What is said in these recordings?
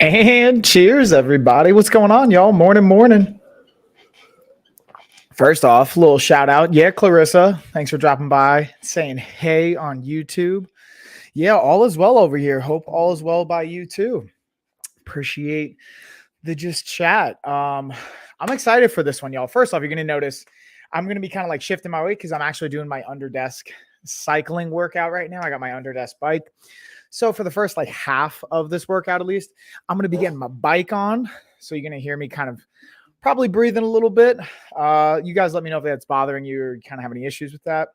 And cheers, everybody. What's going on, y'all? Morning. First off, a little shout out. Yeah, Clarissa, thanks for dropping by, saying hey on YouTube. Yeah, all is well over here. Hope all is well by you too. Appreciate the just chat. I'm excited for this one, y'all. First off, you're going to notice I'm going to be kind of like shifting my weight because I'm actually doing my underdesk cycling workout right now. I got my underdesk bike. So for the first like half of this workout, at least, I'm going to be getting my bike on. So you're going to hear me kind of probably breathing a little bit. You guys let me know if that's bothering you or kind of have any issues with that.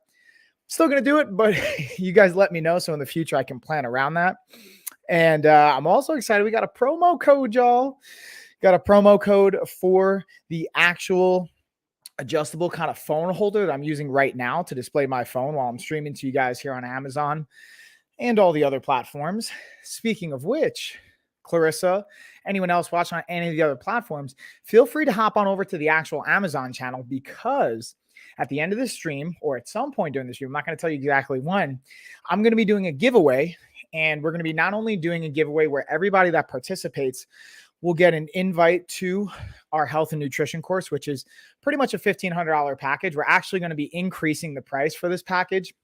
Still going to do it, but you guys let me know. So in the future, I can plan around that. And I'm also excited. We got a promo code, y'all. Got a promo code for the actual adjustable kind of phone holder that I'm using right now to display my phone while I'm streaming to you guys here on Amazon and all the other platforms. Speaking of which, Clarissa, anyone else watching on any of the other platforms, feel free to hop on over to the actual Amazon channel, because at the end of the stream, or at some point during the stream, I'm not going to tell you exactly when, I'm going to be doing a giveaway. And we're going to be not only doing a giveaway where everybody that participates will get an invite to our health and nutrition course, which is pretty much a $1,500 package. We're actually going to be increasing the price for this package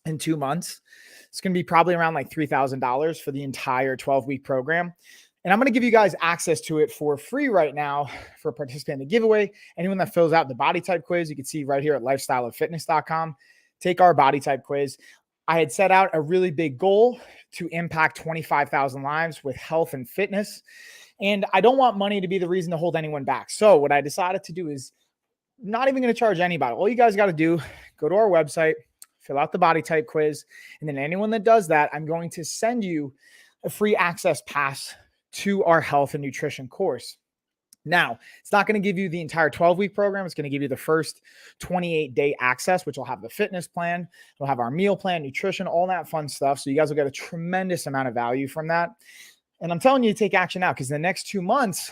in 2 months. It's going to be probably around like $3,000 for the entire 12-week program. And I'm going to give you guys access to it for free right now for participating in the giveaway. Anyone that fills out the body type quiz, you can see right here at lifestyleoffitness.com. Take our body type quiz. I had set out a really big goal to impact 25,000 lives with health and fitness. And I don't want money to be the reason to hold anyone back. So what I decided to do is not even going to charge anybody. All you guys got to do, go to our website, fill out the body type quiz. And then anyone that does that, I'm going to send you a free access pass to our health and nutrition course. Now, it's not going to give you the entire 12-week program. It's going to give you the first 28-day access, which will have the fitness plan. We'll have our meal plan, nutrition, all that fun stuff. So you guys will get a tremendous amount of value from that. And I'm telling you to take action now, because the next 2 months,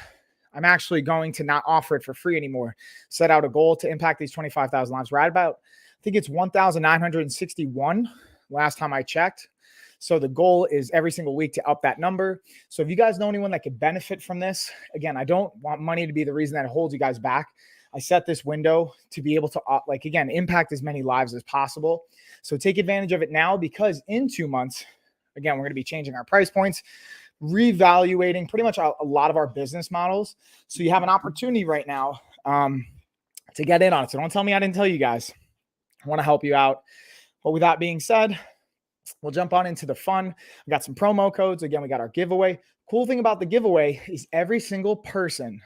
I'm actually going to not offer it for free anymore. Set out a goal to impact these 25,000 lives. Right about, I think it's 1,961 last time I checked. So the goal is every single week to up that number. So if you guys know anyone that could benefit from this, again, I don't want money to be the reason that holds you guys back. I set this window to be able to, again, impact as many lives as possible. So take advantage of it now, because in 2 months, again, we're going to be changing our price points, reevaluating pretty much a lot of our business models. So you have an opportunity right now to get in on it. So don't tell me I didn't tell you guys. I want to help you out. But with that being said, we'll jump on into the fun. We got some promo codes. Again, we got our giveaway. Cool thing about the giveaway is every single person,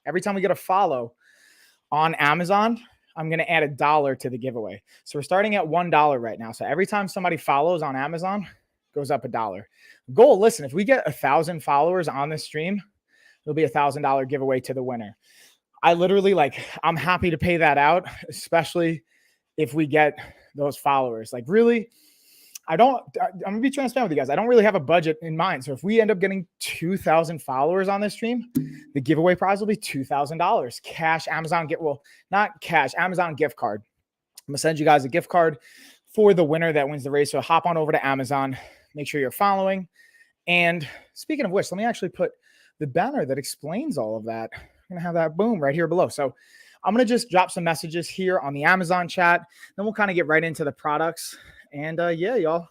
every time we get a follow on Amazon, I'm going to add $1 to the giveaway. So we're starting at $1 right now. So every time somebody follows on Amazon, goes up $1. Goal, listen, if we get 1,000 followers on this stream, it'll be $1,000 giveaway to the winner. I literally, I'm happy to pay that out, especially if we get those followers. Really, I'm going to be transparent with you guys. I don't really have a budget in mind. So if we end up getting 2,000 followers on this stream, the giveaway prize will be $2,000. Cash, Amazon not cash, Amazon gift card. I'm going to send you guys a gift card for the winner that wins the race. So hop on over to Amazon, make sure you're following. And speaking of which, let me actually put the banner that explains all of that. I'm going to have that boom right here below. So I'm going to just drop some messages here on the Amazon chat. Then we'll kind of get right into the products. And yeah, y'all.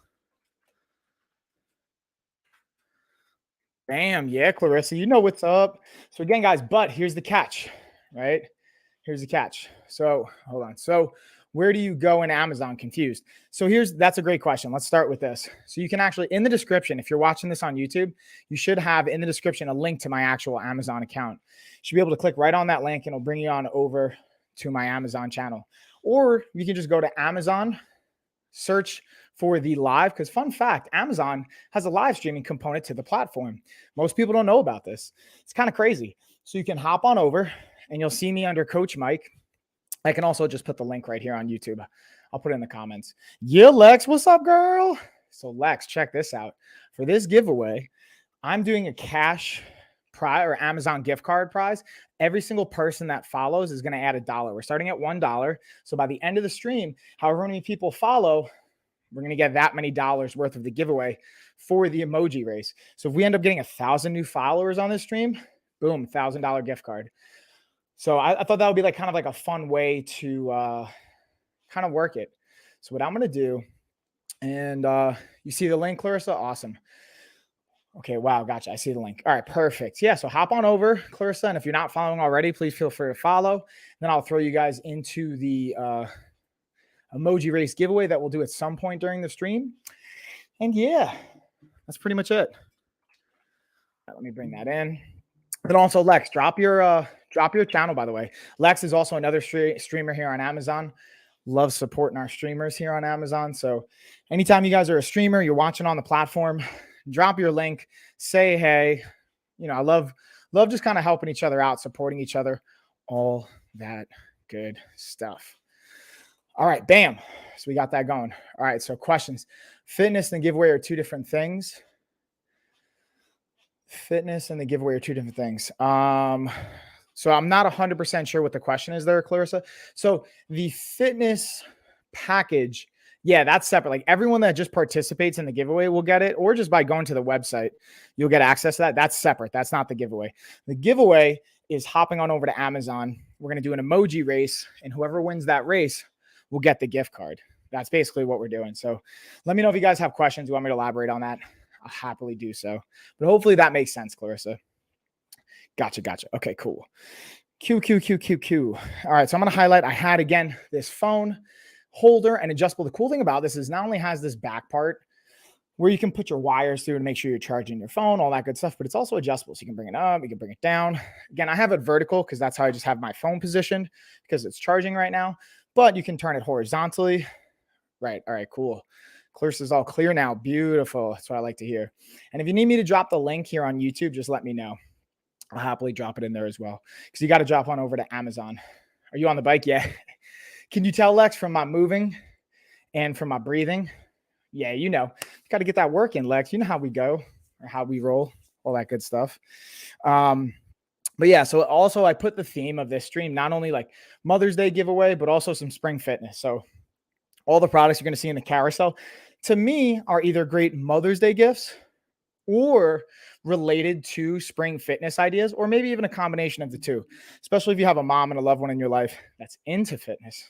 Bam. Yeah, Clarissa, you know what's up. So again, guys, but here's the catch, right? Here's the catch. So hold on. So where do you go in Amazon? Confused. So that's a great question. Let's start with this. So you can actually, in the description, if you're watching this on YouTube, you should have in the description a link to my actual Amazon account. You should be able to click right on that link and it'll bring you on over to my Amazon channel. Or you can just go to Amazon, search for the live, because fun fact, Amazon has a live streaming component to the platform. Most people don't know about this. It's kind of crazy. So you can hop on over and you'll see me under Coach Mike. I can also just put the link right here on YouTube. I'll put it in the comments. Yeah, Lex, what's up, girl? So Lex, check this out. For this giveaway, I'm doing a cash prize or Amazon gift card prize. Every single person that follows is going to add $1. We're starting at $1. So by the end of the stream, however many people follow, we're going to get that many dollars worth of the giveaway for the emoji race. So if we end up getting 1,000 new followers on this stream, boom, $1,000 gift card. So I thought that would be like kind of like a fun way to kind of work it. So what I'm going to do, and you see the link, Clarissa? Awesome. Okay, wow, gotcha. I see the link. All right, perfect. Yeah, so hop on over, Clarissa, and if you're not following already, please feel free to follow. Then I'll throw you guys into the emoji race giveaway that we'll do at some point during the stream. And yeah, that's pretty much it. Right, let me bring that in. Then also, Lex, drop your channel, by the way. Lex is also another streamer here on Amazon. Love supporting our streamers here on Amazon. So anytime you guys are a streamer, you're watching on the platform, drop your link, say hey. You know, I love just kind of helping each other out, supporting each other, all that good stuff. All right, bam. So we got that going. All right, so questions. Fitness and giveaway are two different things. Fitness and the giveaway are two different things. So I'm not 100% sure what the question is there, Clarissa. So the fitness package, yeah, that's separate. Like everyone that just participates in the giveaway will get it, or just by going to the website, you'll get access to that. That's separate. That's not the giveaway. The giveaway is hopping on over to Amazon. We're going to do an emoji race, and whoever wins that race will get the gift card. That's basically what we're doing. So let me know if you guys have questions. You want me to elaborate on that? I'll happily do so. But hopefully that makes sense, Clarissa. Gotcha. Okay, cool. Q. All right, so I'm going to highlight. I had, again, this phone holder and adjustable. The cool thing about this is not only has this back part where you can put your wires through and make sure you're charging your phone, all that good stuff, but it's also adjustable. So you can bring it up, you can bring it down. Again, I have it vertical because that's how I just have my phone positioned because it's charging right now, but you can turn it horizontally. Right. All right, cool. Clarissa's all clear now. Beautiful. That's what I like to hear. And if you need me to drop the link here on YouTube, just let me know. I'll happily drop it in there as well because you got to drop on over to Amazon. Are you on the bike? Yeah. Can you tell, Lex, from my moving and from my breathing? Yeah, you know, got to get that work in, Lex. You know how we go or how we roll, all that good stuff. But yeah, so also I put the theme of this stream, not only like Mother's Day giveaway, but also some spring fitness. So all the products you're going to see in the carousel, to me, are either great Mother's Day gifts or related to spring fitness ideas, or maybe even a combination of the two, especially if you have a mom and a loved one in your life that's into fitness.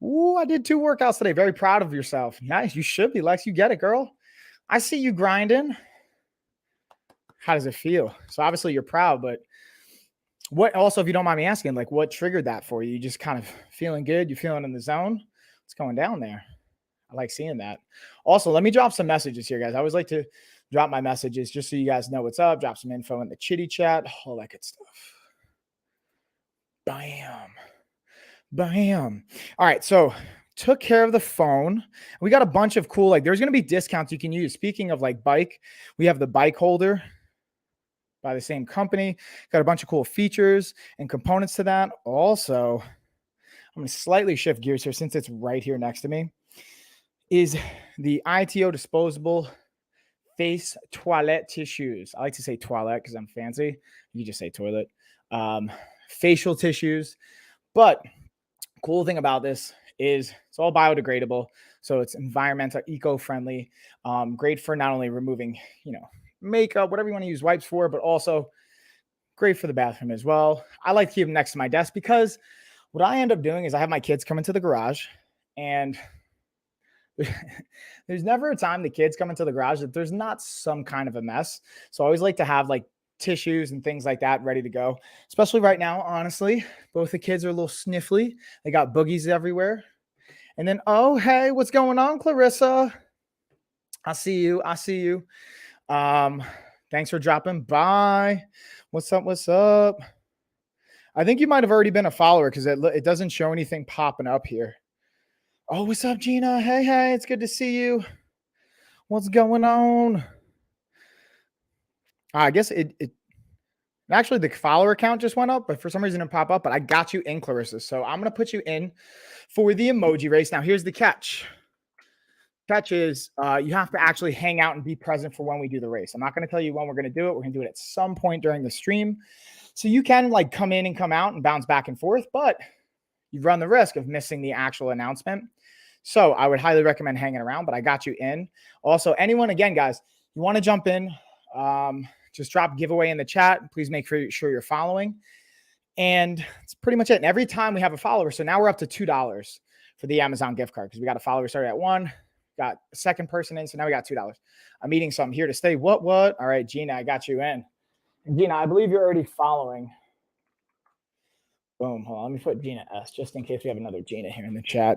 Ooh, I did 2 workouts today. Very proud of yourself. Nice. You should be, Lex. You get it, girl. I see you grinding. How does it feel? So obviously you're proud, but what also, if you don't mind me asking, like what triggered that for you? You just kind of feeling good? You feeling in the zone? What's going down there? I like seeing that. Also, let me drop some messages here, guys. I always like to drop my messages just so you guys know what's up. Drop some info in the chitty chat, all that good stuff. Bam. All right, so took care of the phone. We got a bunch of cool, like there's going to be discounts you can use. Speaking of like bike, we have the bike holder by the same company. Got a bunch of cool features and components to that. Also, I'm going to slightly shift gears here since it's right here next to me, is the ITO disposable face toilet tissues. I like to say toilet because I'm fancy. You just say toilet. Facial tissues. But cool thing about this is it's all biodegradable. So it's environmental, eco-friendly, great for not only removing, makeup, whatever you want to use wipes for, but also great for the bathroom as well. I like to keep them next to my desk because what I end up doing is I have my kids come into the garage, and there's never a time the kids come into the garage that there's not some kind of a mess. So I always like to have like tissues and things like that ready to go, especially right now. Honestly, both the kids are a little sniffly. They got boogies everywhere. And then, oh, hey, what's going on, Clarissa? I see you. Thanks for dropping by. What's up? I think you might have already been a follower because it doesn't show anything popping up here. Oh, what's up, Gina? Hey, it's good to see you. What's going on? I guess it actually, the follower count just went up, but for some reason it popped up, but I got you in, Clarissa. So I'm going to put you in for the emoji race. Now, here's the catch. Catch is you have to actually hang out and be present for when we do the race. I'm not going to tell you when we're going to do it. We're going to do it at some point during the stream. So you can like come in and come out and bounce back and forth, but you run the risk of missing the actual announcement. So I would highly recommend hanging around, but I got you in. Also, anyone, again, guys, you want to jump in, just drop giveaway in the chat. Please make sure you're following. And it's pretty much it. And every time we have a follower, so now we're up to $2 for the Amazon gift card because we got a follower started at 1, got a second person in. So now we got $2. I'm eating something here to stay. What? All right, Gina, I got you in. And Gina, I believe you're already following. Boom. Hold on. Let me put Gina S just in case we have another Gina here in the chat.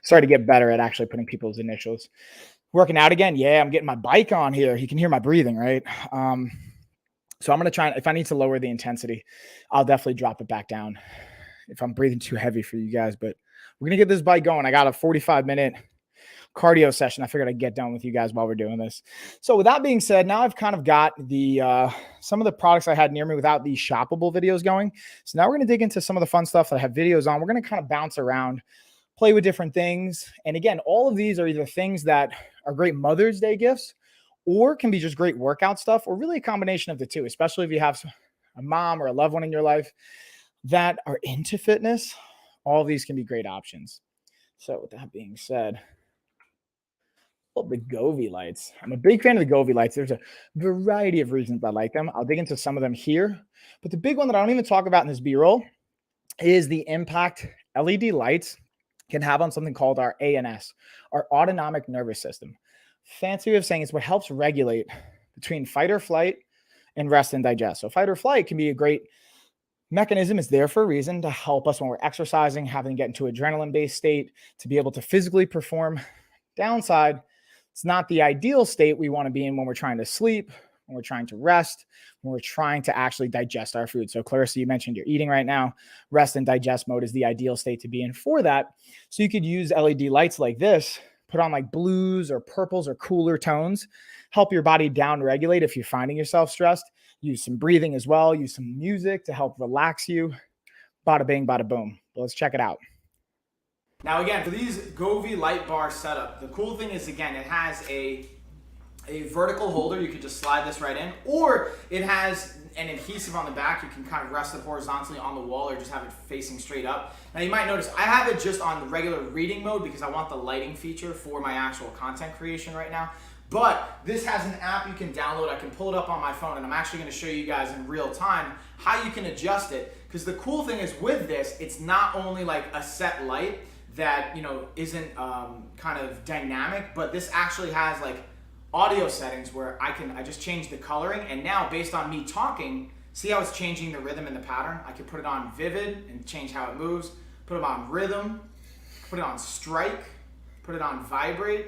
Sorry to get better at actually putting people's initials. Working out again. Yeah, I'm getting my bike on here. You can hear my breathing, right? So I'm going to try, if I need to lower the intensity, I'll definitely drop it back down if I'm breathing too heavy for you guys. But we're going to get this bike going. I got a 45-minute cardio session. I figured I'd get done with you guys while we're doing this. So with that being said, now I've kind of got the some of the products I had near me without these shoppable videos going. So now we're going to dig into some of the fun stuff that I have videos on. We're going to kind of bounce around, play with different things. And again, all of these are either things that are great Mother's Day gifts or can be just great workout stuff, or really a combination of the two, especially if you have a mom or a loved one in your life that are into fitness. All of these can be great options. So with that being said, the Govee lights. I'm a big fan of the Govee lights. There's a variety of reasons I like them. I'll dig into some of them here. But the big one that I don't even talk about in this B-roll is the impact LED lights can have on something called our ANS, our autonomic nervous system. Fancy way of saying it's what helps regulate between fight or flight and rest and digest. So fight or flight can be a great mechanism. It's there for a reason to help us when we're exercising, having to get into adrenaline-based state to be able to physically perform. Downside, it's not the ideal state we want to be in when we're trying to sleep, when we're trying to rest, when we're trying to actually digest our food. So Clarissa, you mentioned you're eating right now. Rest and digest mode is the ideal state to be in for that. So you could use LED lights like this, put on like blues or purples or cooler tones, help your body down regulate if you're finding yourself stressed. Use some breathing as well. Use some music to help relax you. Bada bing, bada boom. Let's check it out. Now again, for these Govee light bar setup, the cool thing is, again, it has a vertical holder. You could just slide this right in, or it has an adhesive on the back. You can kind of rest it horizontally on the wall or just have it facing straight up. Now you might notice I have it just on the regular reading mode because I want the lighting feature for my actual content creation right now. But this has an app you can download. I can pull it up on my phone, and I'm actually going to show you guys in real time how you can adjust it. Because the cool thing is with this, it's not only like a set light that, you know, isn't kind of dynamic, but this actually has like audio settings where I just change the coloring, and now based on me talking, see how it's changing the rhythm and the pattern? I can put it on vivid and change how it moves, put it on rhythm, put it on strike, put it on vibrate.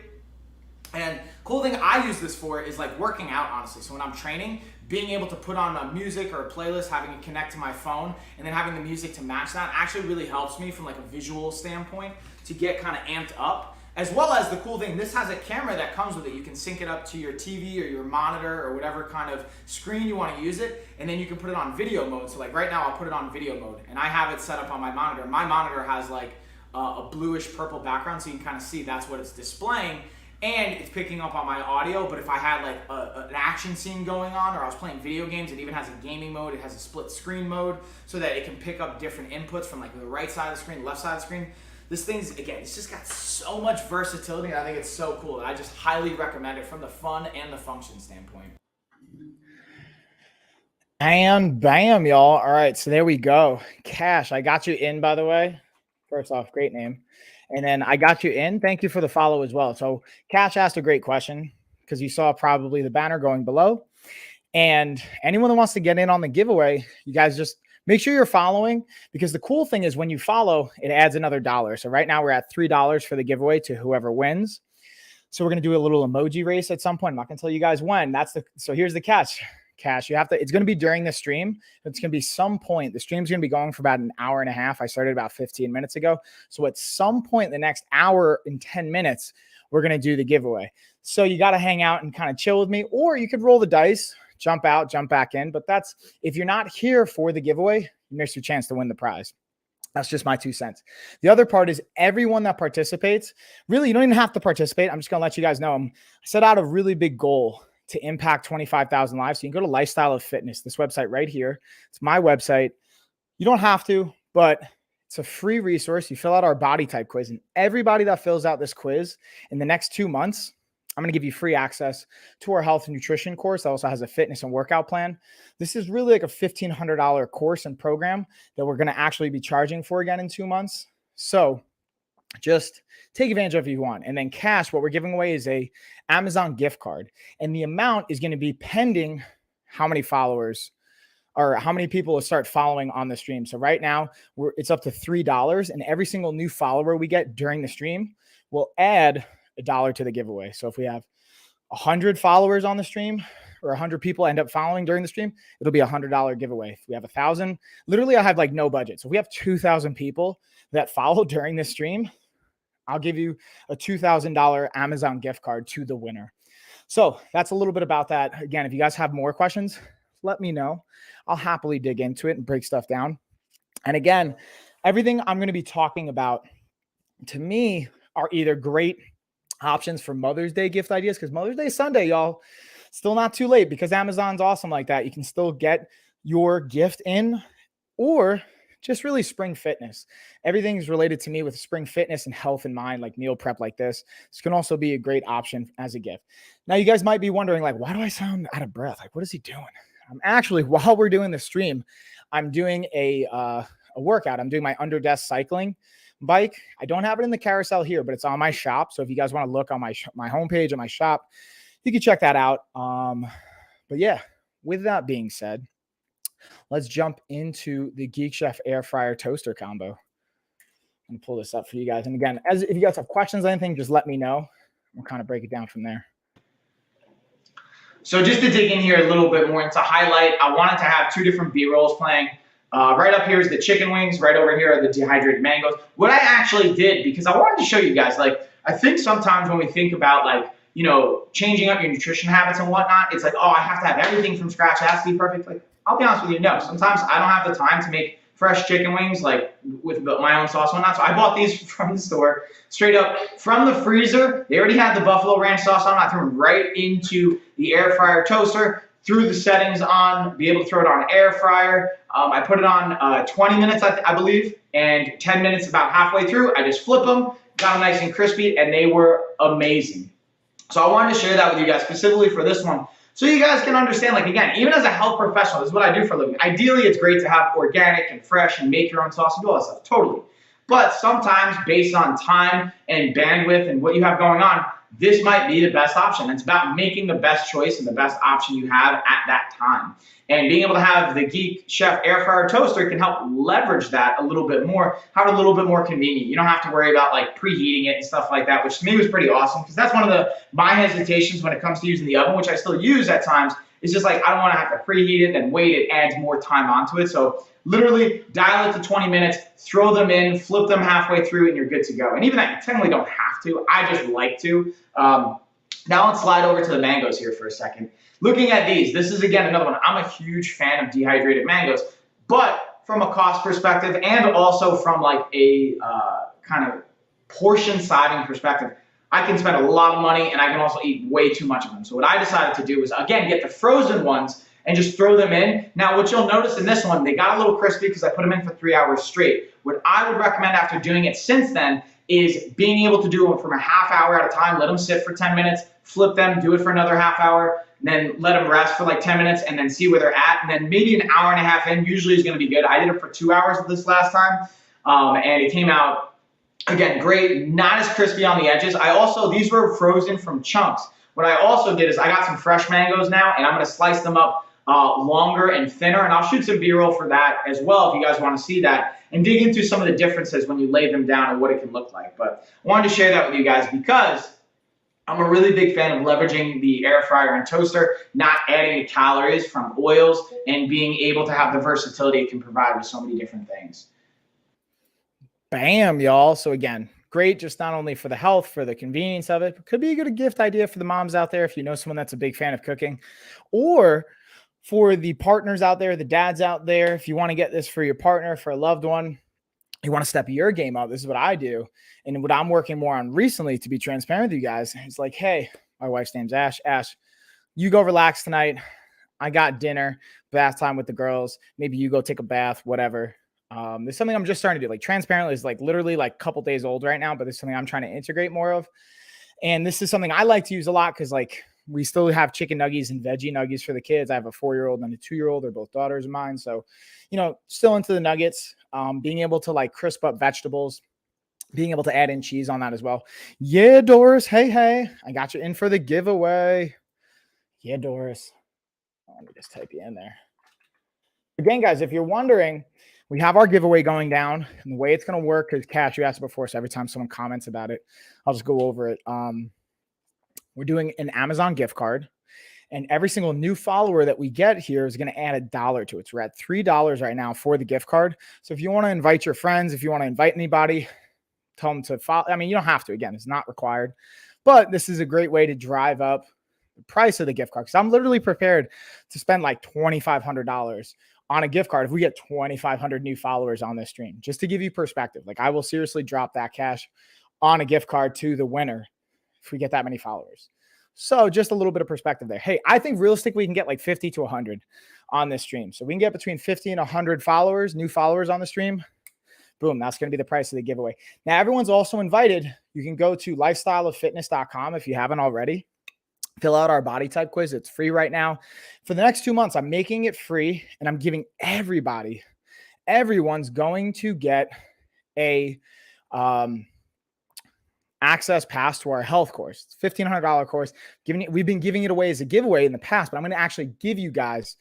And cool thing I use this for is like working out, honestly. So when I'm training, being able to put on a music or a playlist, having it connect to my phone, and then having the music to match that actually really helps me from like a visual standpoint to get kind of amped up. As well as the cool thing, this has a camera that comes with it. You can sync it up to your TV or your monitor or whatever kind of screen you want to use it, and then you can put it on video mode. So like right now, I'll put it on video mode, and I have it set up on my monitor. My monitor has like a bluish purple background, so you can kind of see that's what it's displaying. And it's picking up on my audio, but if I had like an action scene going on, or I was playing video games, it even has a gaming mode. It has a split screen mode so that it can pick up different inputs from like the right side of the screen, left side of the screen. This thing's, again, it's just got so much versatility, and I think it's so cool. I just highly recommend it from the fun and the function standpoint. And bam, y'all. All right, so there we go. Cash, I got you in, by the way. First off, great name. And then I got you in. Thank you for the follow as well. So Cash asked a great question because you saw probably the banner going below. And anyone that wants to get in on the giveaway, you guys just make sure you're following, because the cool thing is when you follow, it adds another $1. So right now we're at $3 for the giveaway to whoever wins. So we're going to do a little emoji race at some point. I'm not going to tell you guys when. So here's the catch. Cash, it's going to be during the stream. It's going to be some point. The stream's going to be going for about an hour and a half. I started about 15 minutes ago. So at some point in the next hour and 10 minutes, we're going to do the giveaway. So you got to hang out and kind of chill with me, or you could roll the dice, jump out, jump back in. But if you're not here for the giveaway, you miss your chance to win the prize. That's just my 2 cents. The other part is everyone that participates, really, you don't even have to participate. I'm just going to let you guys know. I set out a really big goal to impact 25,000 lives. So you can go to Lifestyle of Fitness, this website right here. It's my website. You don't have to, but It's a free resource. You fill out our body type quiz, and everybody that fills out this quiz in the next 2 months, I'm going to give you free access to our health and nutrition course that also has a fitness and workout plan. This is really like a $1,500 course and program that we're going to actually be charging for again in 2 months. So just take advantage of it if you want. And then cash, what we're giving away is a Amazon gift card. And the amount is going to be pending how many followers or how many people will start following on the stream. So right now it's up to $3, and every single new follower we get during the stream will add $1 to the giveaway. So if we have 100 followers on the stream or 100 people end up following during the stream, it'll be $100 giveaway. If we have 1,000, literally I have like no budget. So if we have 2,000 people that follow during this stream, I'll give you a $2,000 Amazon gift card to the winner. So that's a little bit about that. Again, if you guys have more questions, let me know. I'll happily dig into it and break stuff down. And again, everything I'm going to be talking about to me are either great options for Mother's Day gift ideas, because Mother's Day is Sunday, y'all. Still not too late because Amazon's awesome like that. You can still get your gift in, or just really spring fitness. Everything's related to me with spring fitness and health in mind, like meal prep like this. This can also be a great option as a gift. Now, you guys might be wondering, like, why do I sound out of breath? Like, what is he doing? I'm actually, while we're doing the stream, I'm doing a workout. I'm doing my under desk cycling bike. I don't have it in the carousel here, but it's on my shop. So if you guys want to look on my homepage and my shop, you can check that out. But yeah, with that being said, let's jump into the Geek Chef air fryer toaster combo. I'm gonna pull this up for you guys. And again, if you guys have questions or anything, just let me know. We'll kind of break it down from there. So just to dig in here a little bit more into highlight, I wanted to have 2 different B-rolls playing. Right up here is the chicken wings. Right over here are the dehydrated mangoes. What I actually did, because I wanted to show you guys, like, I think sometimes when we think about, like, you know, changing up your nutrition habits and whatnot, it's like, oh, I have to have everything from scratch. It has to be perfect. Like, I'll be honest with you, no. Sometimes I don't have the time to make fresh chicken wings, like with my own sauce and whatnot. So I bought these from the store, straight up from the freezer. They already had the buffalo ranch sauce on. I threw them right into the air fryer toaster, threw the settings on, be able to throw it on air fryer. I put it on 20 minutes, I believe, and 10 minutes about halfway through. I just flip them, got them nice and crispy, and they were amazing. So I wanted to share that with you guys specifically for this one, so you guys can understand, like, again, even as a health professional, this is what I do for a living. Ideally, it's great to have organic and fresh and make your own sauce and do all that stuff, totally. But sometimes, based on time and bandwidth and what you have going on, this might be the best option. It's about making the best choice and the best option you have at that time. And being able to have the Geek Chef air fryer toaster can help leverage that a little bit more, have it a little bit more convenient. You don't have to worry about, like, preheating it and stuff like that, which to me was pretty awesome, because that's one of my hesitations when it comes to using the oven, which I still use at times. It's just like, I don't want to have to preheat it and wait. It adds more time onto it. So literally dial it to 20 minutes, throw them in, flip them halfway through, and you're good to go. And even that, you technically don't have to. I just like to. Now let's slide over to the mangoes here for a second. Looking at these, this is, again, another one. I'm a huge fan of dehydrated mangoes, but from a cost perspective and also from, like, a kind of portion sizing perspective, I can spend a lot of money and I can also eat way too much of them. So what I decided to do was, again, get the frozen ones and just throw them in. Now, what you'll notice in this one, they got a little crispy because I put them in for 3 hours straight. What I would recommend after doing it since then is being able to do them from a half hour at a time, let them sit for 10 minutes, flip them, do it for another half hour, then let them rest for like 10 minutes and then see where they're at. And then maybe an hour and a half in usually is going to be good. I did it for 2 hours this last time, and it came out, again, great, not as crispy on the edges. These were frozen from chunks. What I also did is I got some fresh mangoes now, and I'm going to slice them up longer and thinner, and I'll shoot some B-roll for that as well if you guys want to see that and dig into some of the differences when you lay them down and what it can look like. But I wanted to share that with you guys because I'm a really big fan of leveraging the air fryer and toaster, not adding the calories from oils, and being able to have the versatility it can provide with so many different things. Bam, y'all. So again, great, just not only for the health, for the convenience of it, but could be a good gift idea for the moms out there if you know someone that's a big fan of cooking, or for the partners out there, the dads out there, if you want to get this for your partner, for a loved one, you want to step your game up. This is what I do. And what I'm working more on recently, to be transparent with you guys, is like, hey, my wife's name's Ash. Ash, you go relax tonight. I got dinner, bath time with the girls. Maybe you go take a bath, whatever. This is something I'm just starting to do. Like Transparently is like literally like a couple days old right now, but this is something I'm trying to integrate more of. And this is something I like to use a lot because like we still have chicken nuggies and veggie nuggies for the kids. I have a 4-year-old and a 2-year-old. They're both daughters of mine. So, you know, still into the nuggets, being able to like crisp up vegetables, being able to add in cheese on that as well. Yeah, Doris. Hey, I got you in for the giveaway. Yeah, Doris. Let me just type you in there. Again, guys, if you're wondering, we have our giveaway going down, and the way it's going to work is, Cash, you asked before, so every time someone comments about it, I'll just go over it. We're doing an Amazon gift card, and every single new follower that we get here is going to add $1 to it. So we're at $3 right now for the gift card. So if you want to invite your friends, if you want to invite anybody, tell them to follow. I mean, you don't have to. Again, it's not required, but this is a great way to drive up the price of the gift card, because I'm literally prepared to spend like $2,500 on a gift card if we get 2,500 new followers on this stream. Just to give you perspective, like I will seriously drop that cash on a gift card to the winner if we get that many followers. So just a little bit of perspective there. Hey, I think realistically we can get like 50 to 100 on this stream. So we can get between 50 and 100 followers, new followers on the stream. Boom, that's going to be the price of the giveaway. Now, everyone's also invited. You can go to lifestyleoffitness.com if you haven't already. Fill out our body type quiz. It's free right now. For the next 2 months, I'm making it free, and I'm giving everyone's going to get a access pass to our health course. It's a $1,500 course. We've been giving it away as a giveaway in the past, but I'm going to actually give you guys,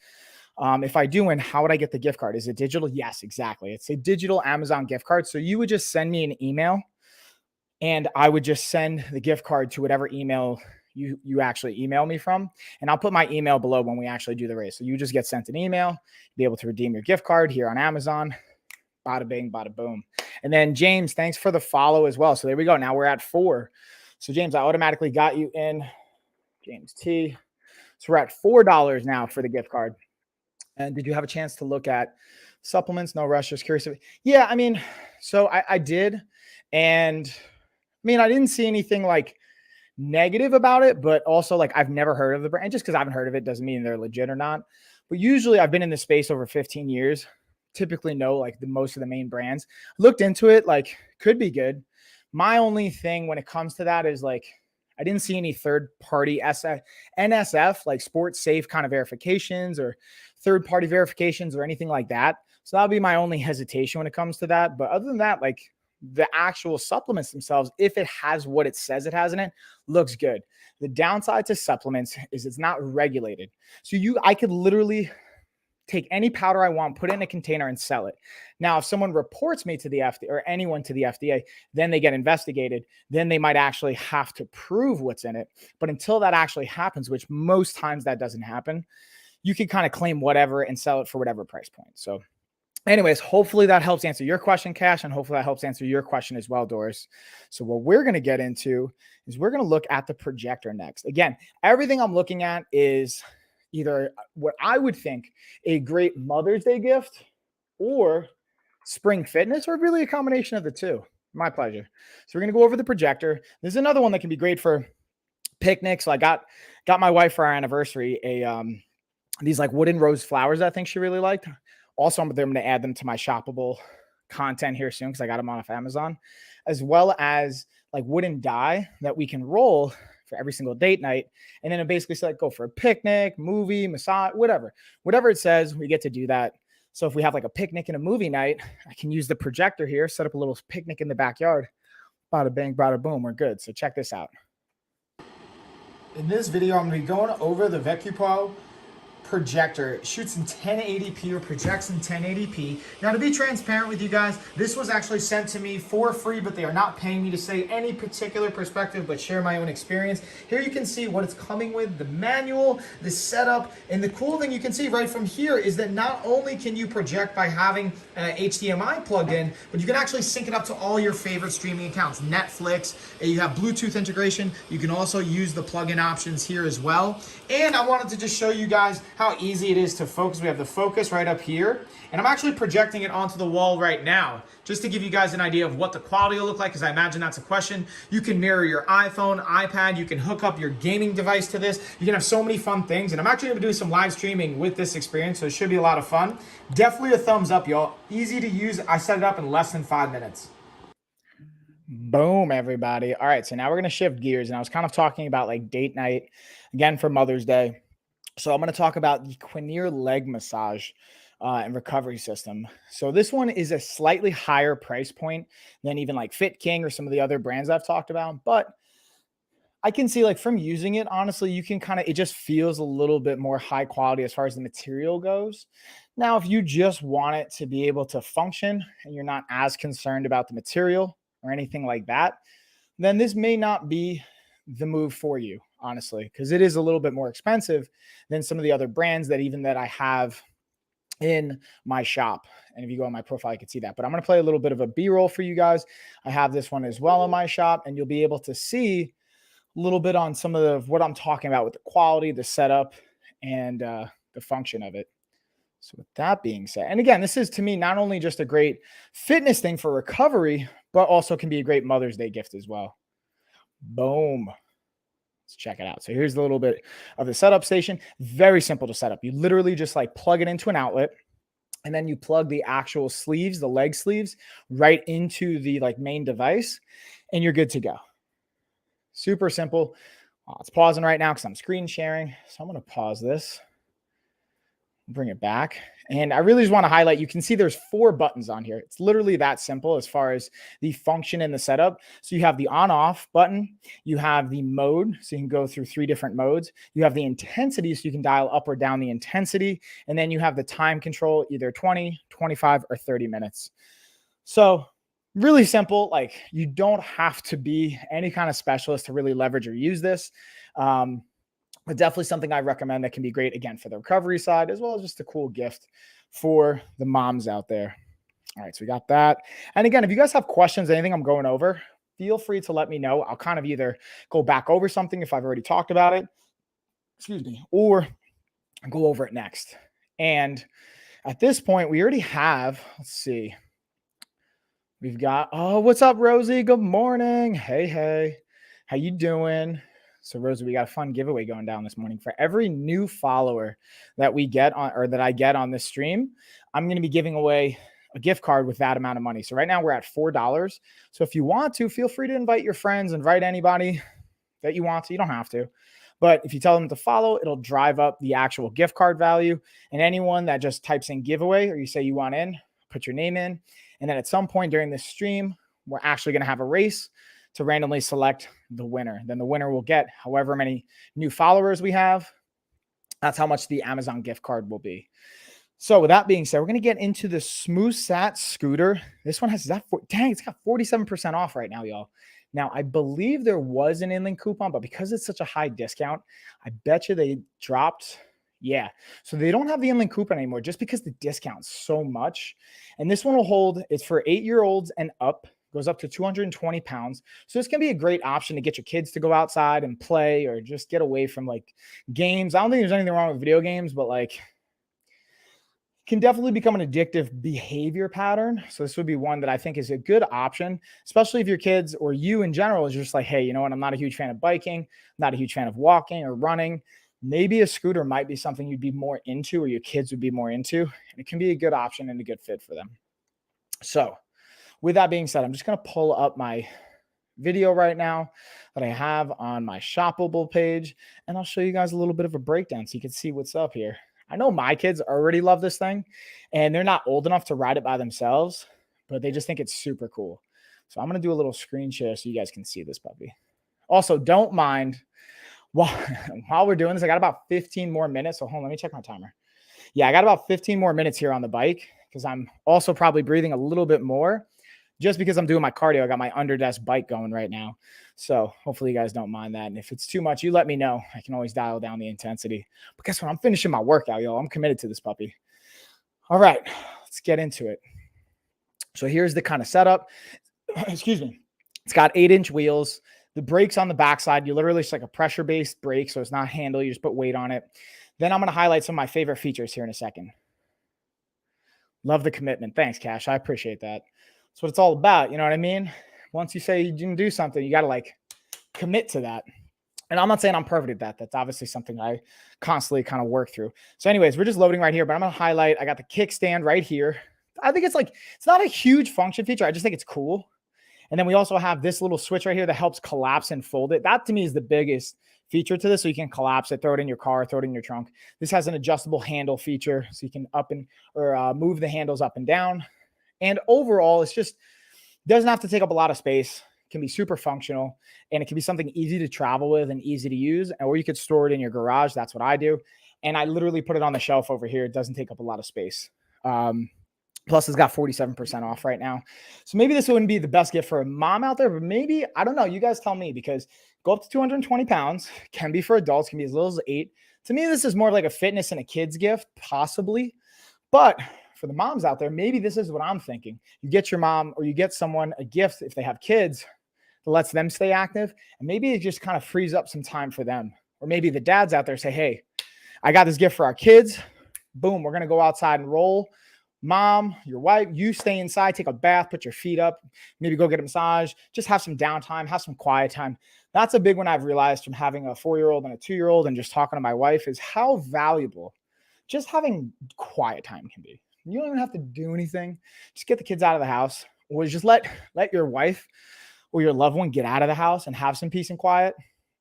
if I do win, how would I get the gift card? Is it digital? Yes, exactly. It's a digital Amazon gift card. So you would just send me an email, and I would just send the gift card to whatever email you actually email me from. And I'll put my email below when we actually do the race. So you just get sent an email, be able to redeem your gift card here on Amazon. Bada bing, bada boom. And then James, thanks for the follow as well. So there we go. Now we're at 4. So James, I automatically got you in. James T. So we're at $4 now for the gift card. And did you have a chance to look at supplements? No rush. Just curious. Yeah, I mean, so I did. And I mean, I didn't see anything like negative about it, but also like I've never heard of the brand. Just because I haven't heard of it doesn't mean they're legit or not. But usually I've been in this space over 15 years. Typically know like the most of the main brands. Looked into it, like could be good. My only thing when it comes to that is like I didn't see any third-party NSF, like sports safe kind of verifications or third-party verifications or anything like that. So that'll be my only hesitation when it comes to that. But other than that, like the actual supplements themselves, if it has what it says it has in it, looks good. The downside to supplements is it's not regulated. So I could literally take any powder I want, put it in a container and sell it. Now, if someone reports me to the FDA or anyone to the FDA, then they get investigated. Then they might actually have to prove what's in it. But until that actually happens, which most times that doesn't happen, you can kind of claim whatever and sell it for whatever price point. So anyways, hopefully that helps answer your question, Cash, and hopefully that helps answer your question as well, Doris. So what we're going to get into is we're going to look at the projector next. Again, everything I'm looking at is either what I would think a great Mother's Day gift or spring fitness, or really a combination of the two. My pleasure. So we're going to go over the projector. There's another one that can be great for picnics. So I got my wife for our anniversary these like wooden rose flowers that I think she really liked. Also, I'm going to add them to my shoppable content here soon because I got them off Amazon, as well as like wooden die that we can roll for every single date night. And then it basically says like, go for a picnic, movie, massage, whatever it says, we get to do that. So if we have like a picnic and a movie night, I can use the projector here, set up a little picnic in the backyard. Bada bang, bada boom, we're good. So check this out. In this video, I'm going to be going over the VecuPro projector. It shoots in 1080p or projects in 1080p. Now, to be transparent with you guys, this was actually sent to me for free, but they are not paying me to say any particular perspective, but share my own experience. Here you can see what it's coming with, the manual, the setup, and the cool thing you can see right from here is that not only can you project by having HDMI plugged in, but you can actually sync it up to all your favorite streaming accounts. Netflix, you have Bluetooth integration. You can also use the plug-in options here as well. And I wanted to just show you guys how easy it is to focus. We have the focus right up here, and I'm actually projecting it onto the wall right now, just to give you guys an idea of what the quality will look like, because I imagine that's a question. You can mirror your iPhone, iPad, you can hook up your gaming device to this. You can have so many fun things, and I'm actually going to do some live streaming with this experience, so it should be a lot of fun. Definitely a thumbs up, y'all. Easy to use. I set it up in less than 5 minutes. Boom, everybody. All right, so now we're going to shift gears, and I was kind of talking about like date night, again, for Mother's Day. So I'm going to talk about the Quinier leg massage and recovery system. So this one is a slightly higher price point than even like Fit King or some of the other brands I've talked about. But I can see like from using it, honestly, you can kind of, it just feels a little bit more high quality as far as the material goes. Now, if you just want it to be able to function and you're not as concerned about the material or anything like that, then this may not be the move for you, honestly, because it is a little bit more expensive than some of the other brands that I have in my shop. And if you go on my profile, you can see that. But I'm going to play a little bit of a B-roll for you guys. I have this one as well in my shop, and you'll be able to see a little bit on some of what I'm talking about with the quality, the setup, and the function of it. So with that being said, and again, this is to me not only just a great fitness thing for recovery, but also can be a great Mother's Day gift as well. Boom. Let's check it out. So here's a little bit of the setup station. Very simple to set up. You literally just like plug it into an outlet, and then you plug the actual sleeves, the leg sleeves, right into the like main device, and you're good to go. Super simple. It's pausing right now because I'm screen sharing. So I'm going to pause this. Bring it back. And I really just want to highlight, you can see there's 4 buttons on here. It's literally that simple as far as the function and the setup. So you have the on off button, you have the mode, so you can go through 3 different modes. You have the intensity, so you can dial up or down the intensity. And then you have the time control, either 20, 25, or 30 minutes. So really simple. Like you don't have to be any kind of specialist to really leverage or use this. But definitely something I recommend that can be great, again, for the recovery side, as well as just a cool gift for the moms out there. All right, so we got that. And again, if you guys have questions, anything I'm going over, feel free to let me know. I'll kind of either go back over something if I've already talked about it, or go over it next. And at this point, we already have, let's see, we've got, oh, what's up, Rosie? Good morning. Hey. How you doing? So Rosie, we got a fun giveaway going down this morning. For every new follower that we get on, or that I get on this stream, I'm going to be giving away a gift card with that amount of money. So right now we're at $4. So if you want to, feel free to invite your friends, invite anybody that you want to. You don't have to. But if you tell them to follow, it'll drive up the actual gift card value. And anyone that just types in giveaway, or you say you want in, put your name in. And then at some point during this stream, we're actually going to have a race to randomly select the winner. Then the winner will get however many new followers we have. That's how much the Amazon gift card will be. So with that being said, we're going to get into the Smooth Sat scooter. This one has that. Dang, it's got 47% off right now, y'all. Now, I believe there was an inLink coupon, but because it's such a high discount, I bet you they dropped. Yeah. So they don't have the inLink coupon anymore just because the discount's so much. And this one will hold, it's for 8-year-olds and up. Goes up to 220 pounds. So this can be a great option to get your kids to go outside and play, or just get away from like games. I don't think there's anything wrong with video games, but like can definitely become an addictive behavior pattern. So this would be one that I think is a good option, especially if your kids or you in general is just like, hey, you know what? I'm not a huge fan of biking, not a huge fan of walking or running. Maybe a scooter might be something you'd be more into, or your kids would be more into. And it can be a good option and a good fit for them. So with that being said, I'm just going to pull up my video right now that I have on my shoppable page, and I'll show you guys a little bit of a breakdown so you can see what's up here. I know my kids already love this thing, and they're not old enough to ride it by themselves, but they just think it's super cool. So I'm going to do a little screen share so you guys can see this puppy. Also, don't mind, while we're doing this, I got about 15 more minutes. So hold on, let me check my timer. Yeah, I got about 15 more minutes here on the bike because I'm also probably breathing a little bit more. Just because I'm doing my cardio, I got my underdesk bike going right now. So hopefully you guys don't mind that. And if it's too much, you let me know. I can always dial down the intensity. But guess what? I'm finishing my workout, y'all. I'm committed to this puppy. All right, let's get into it. So here's the kind of setup. Excuse me. It's got 8-inch wheels. The brakes on the backside, you literally, it's like a pressure-based brake, so it's not handle. You just put weight on it. Then I'm going to highlight some of my favorite features here in a second. Love the commitment. Thanks, Cash. I appreciate that. That's what it's all about. You know what I mean? Once you say you can do something, you got to like commit to that. And I'm not saying I'm perfect at that. That's obviously something I constantly kind of work through. So anyways, we're just loading right here, but I'm going to highlight. I got the kickstand right here. I think it's like, it's not a huge function feature. I just think it's cool. And then we also have this little switch right here that helps collapse and fold it. That to me is the biggest feature to this. So you can collapse it, throw it in your car, throw it in your trunk. This has an adjustable handle feature. So you can move the handles up and down. And overall, it's just, doesn't have to take up a lot of space. Can be super functional, and it can be something easy to travel with and easy to use, or you could store it in your garage. That's what I do. And I literally put it on the shelf over here. It doesn't take up a lot of space. Plus it's got 47% off right now. So maybe this wouldn't be the best gift for a mom out there, but maybe, I don't know. You guys tell me, because go up to 220 pounds, can be for adults, can be as little as 8. To me, this is more like a fitness and a kid's gift, possibly. But for the moms out there, maybe this is what I'm thinking. You get your mom or you get someone a gift if they have kids that lets them stay active. And maybe it just kind of frees up some time for them. Or maybe the dads out there say, hey, I got this gift for our kids. Boom, we're going to go outside and roll. Mom, your wife, you stay inside, take a bath, put your feet up, maybe go get a massage, just have some downtime, have some quiet time. That's a big one I've realized from having a 4-year-old and a 2-year-old and just talking to my wife, is how valuable just having quiet time can be. You don't even have to do anything. Just get the kids out of the house, or just let your wife or your loved one get out of the house and have some peace and quiet.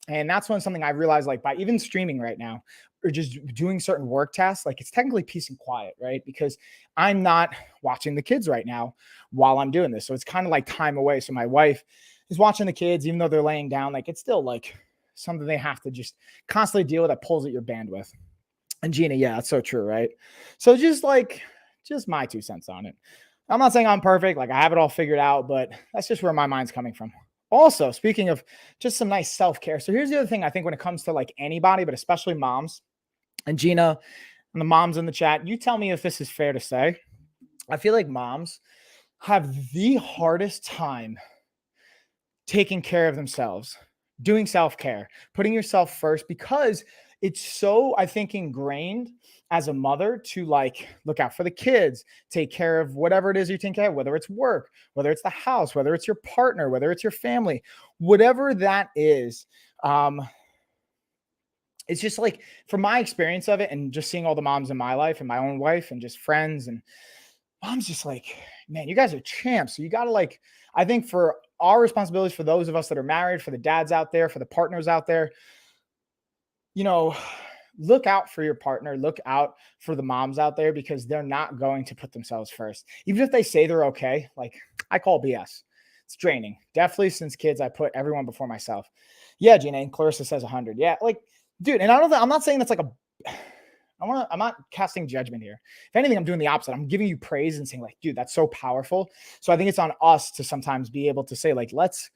And that's when something I realized, like by even streaming right now or just doing certain work tasks, like it's technically peace and quiet, right? Because I'm not watching the kids right now while I'm doing this. So it's kind of like time away. So my wife is watching the kids, even though they're laying down, like it's still like something they have to just constantly deal with that pulls at your bandwidth. And Gina, yeah, that's so true, right? So just my 2 cents on it. I'm not saying I'm perfect. Like I have it all figured out, but that's just where my mind's coming from. Also, speaking of just some nice self-care. So here's the other thing I think when it comes to like anybody, but especially moms, and Gina and the moms in the chat, you tell me if this is fair to say. I feel like moms have the hardest time taking care of themselves, doing self-care, putting yourself first, because it's so, I think, ingrained as a mother to like look out for the kids, take care of whatever it is you're taking care of, whether it's work, whether it's the house, whether it's your partner, whether it's your family, whatever that is. It's just like, from my experience of it and just seeing all the moms in my life and my own wife and just friends, and mom's just like, man, you guys are champs. So you got to like, I think for our responsibilities, for those of us that are married, for the dads out there, for the partners out there, you know, look out for your partner, look out for the moms out there, because they're not going to put themselves first. Even if they say they're okay, like I call BS. It's draining. Definitely since kids, I put everyone before myself. Yeah, Gina, and Clarissa says 100. Yeah, like, dude, and I'm not saying that's like I'm not casting judgment here. If anything, I'm doing the opposite. I'm giving you praise and saying like, dude, that's so powerful. So I think it's on us to sometimes be able to say like, let's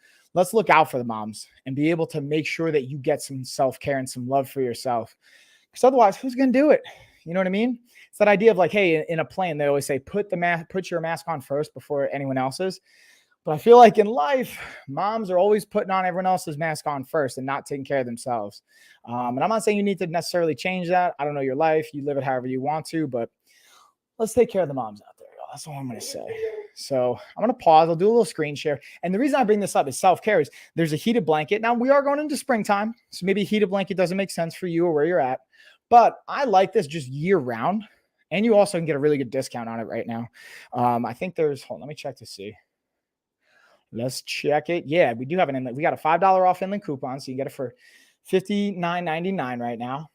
look out for the moms and be able to make sure that you get some self-care and some love for yourself. Because otherwise, who's going to do it? You know what I mean? It's that idea of like, hey, in a plane, they always say, put your mask on first before anyone else's. But I feel like in life, moms are always putting on everyone else's mask on first and not taking care of themselves. And I'm not saying you need to necessarily change that. I don't know your life. You live it however you want to, but let's take care of the moms out there. That's all I'm going to say. So I'm going to pause. I'll do a little screen share. And the reason I bring this up is self-care. Is there's a heated blanket. Now we are going into springtime, so maybe a heated blanket doesn't make sense for you or where you're at. But I like this just year round. And you also can get a really good discount on it right now. I think there's, hold on, let me check to see. Let's check it. Yeah, we do have an inland. We got a $5 off inland coupon, so you can get it for $59.99 right now,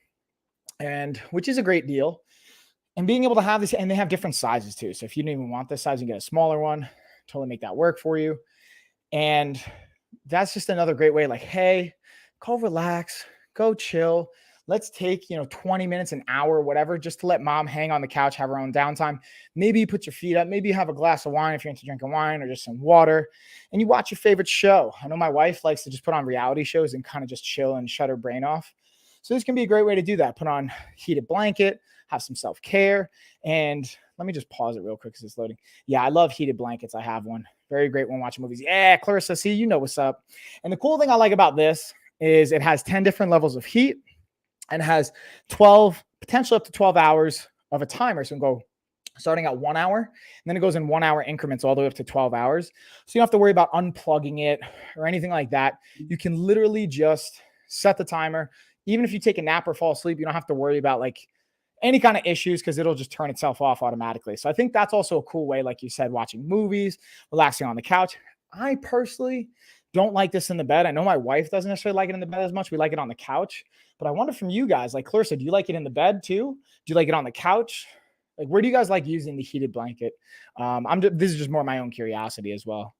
and which is a great deal. And being able to have this, and they have different sizes too. So if you don't even want this size, you can get a smaller one. Totally make that work for you. And that's just another great way. Like, hey, go relax, go chill. Let's take, 20 minutes, an hour, whatever, just to let mom hang on the couch, have her own downtime. Maybe you put your feet up. Maybe you have a glass of wine if you're into drinking wine, or just some water, and you watch your favorite show. I know my wife likes to just put on reality shows and kind of just chill and shut her brain off. So this can be a great way to do that. Put on heated blanket, have some self-care. And let me just pause it real quick because it's loading. Yeah, I love heated blankets. I have one. Very great when watching movies. Yeah, Clarissa, see, you know what's up. And the cool thing I like about this is it has 10 different levels of heat and has 12 potentially up to 12 hours of a timer. So you can go starting at 1 hour, and then it goes in 1 hour increments all the way up to 12 hours. So you don't have to worry about unplugging it or anything like that. You can literally just set the timer. Even if you take a nap or fall asleep, you don't have to worry about like any kind of issues because it'll just turn itself off automatically. So I think that's also a cool way, like you said, watching movies, relaxing on the couch. I personally don't like this in the bed. I know my wife doesn't necessarily like it in the bed as much. We like it on the couch. But I wonder from you guys, like Clarissa, do you like it in the bed too? Do you like it on the couch? Like, where do you guys like using the heated blanket? This is just more my own curiosity as well.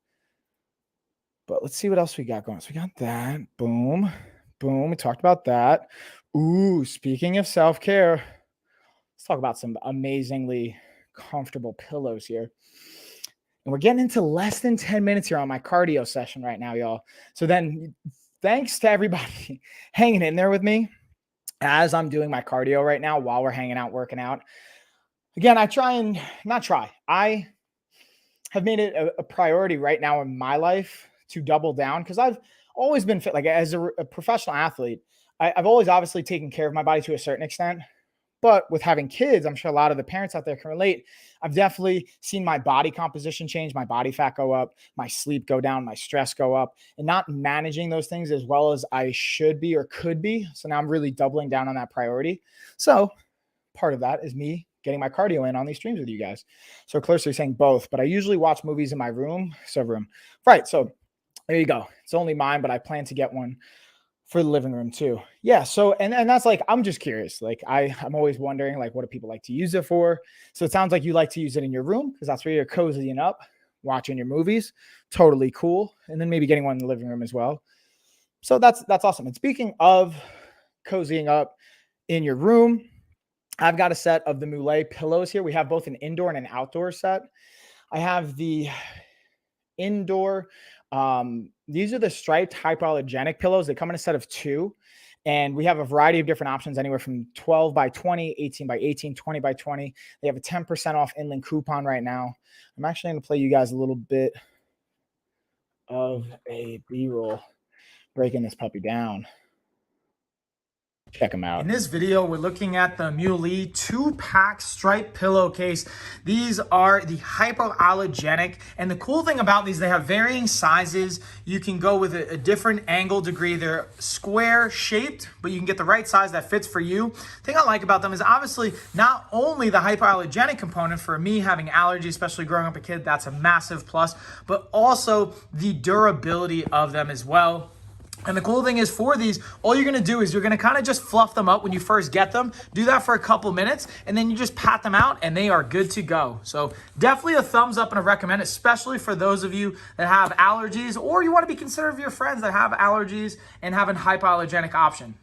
But let's see what else we got going. So we got that. Boom. Boom. We talked about that. Ooh, speaking of self-care, let's talk about some amazingly comfortable pillows here. And we're getting into less than 10 minutes here on my cardio session right now, y'all. So then thanks to everybody hanging in there with me as I'm doing my cardio right now while we're hanging out, working out. Again, I have made it a priority right now in my life to double down because I've always been fit. Like as a professional athlete, I've always obviously taken care of my body to a certain extent. But with having kids, I'm sure a lot of the parents out there can relate. I've definitely seen my body composition change, my body fat go up, my sleep go down, my stress go up, and not managing those things as well as I should be or could be. So now I'm really doubling down on that priority. So part of that is me getting my cardio in on these streams with you guys. So Clarissa, you're saying both, but I usually watch movies in my room. Right. So there you go. It's only mine, but I plan to get one for the living room too. Yeah. So, and that's like, I'm just curious. Like I'm always wondering, like, what do people like to use it for? So it sounds like you like to use it in your room because that's where you're cozying up, watching your movies. Totally cool. And then maybe getting one in the living room as well. So that's awesome. And speaking of cozying up in your room, I've got a set of the Mule pillows here. We have both an indoor and an outdoor set. I have the indoor. These are the striped hypoallergenic pillows. They come in a set of 2. And we have a variety of different options, anywhere from 12 by 20, 18 by 18, 20 by 20. They have a 10% off inland coupon right now. I'm actually going to play you guys a little bit of a B-roll breaking this puppy down. Check them out. In this video, we're looking at the Mule 2-pack striped pillowcase. These are the hypoallergenic. And the cool thing about these, they have varying sizes. You can go with a different angle degree. They're square shaped, but you can get the right size that fits for you. The thing I like about them is obviously not only the hypoallergenic component for me having allergies, especially growing up a kid, that's a massive plus, but also the durability of them as well. And the cool thing is for these, all you're going to do is you're going to kind of just fluff them up when you first get them. Do that for a couple minutes, and then you just pat them out, and they are good to go. So definitely a thumbs up and a recommend, especially for those of you that have allergies, or you want to be considerate of your friends that have allergies and have a hypoallergenic option.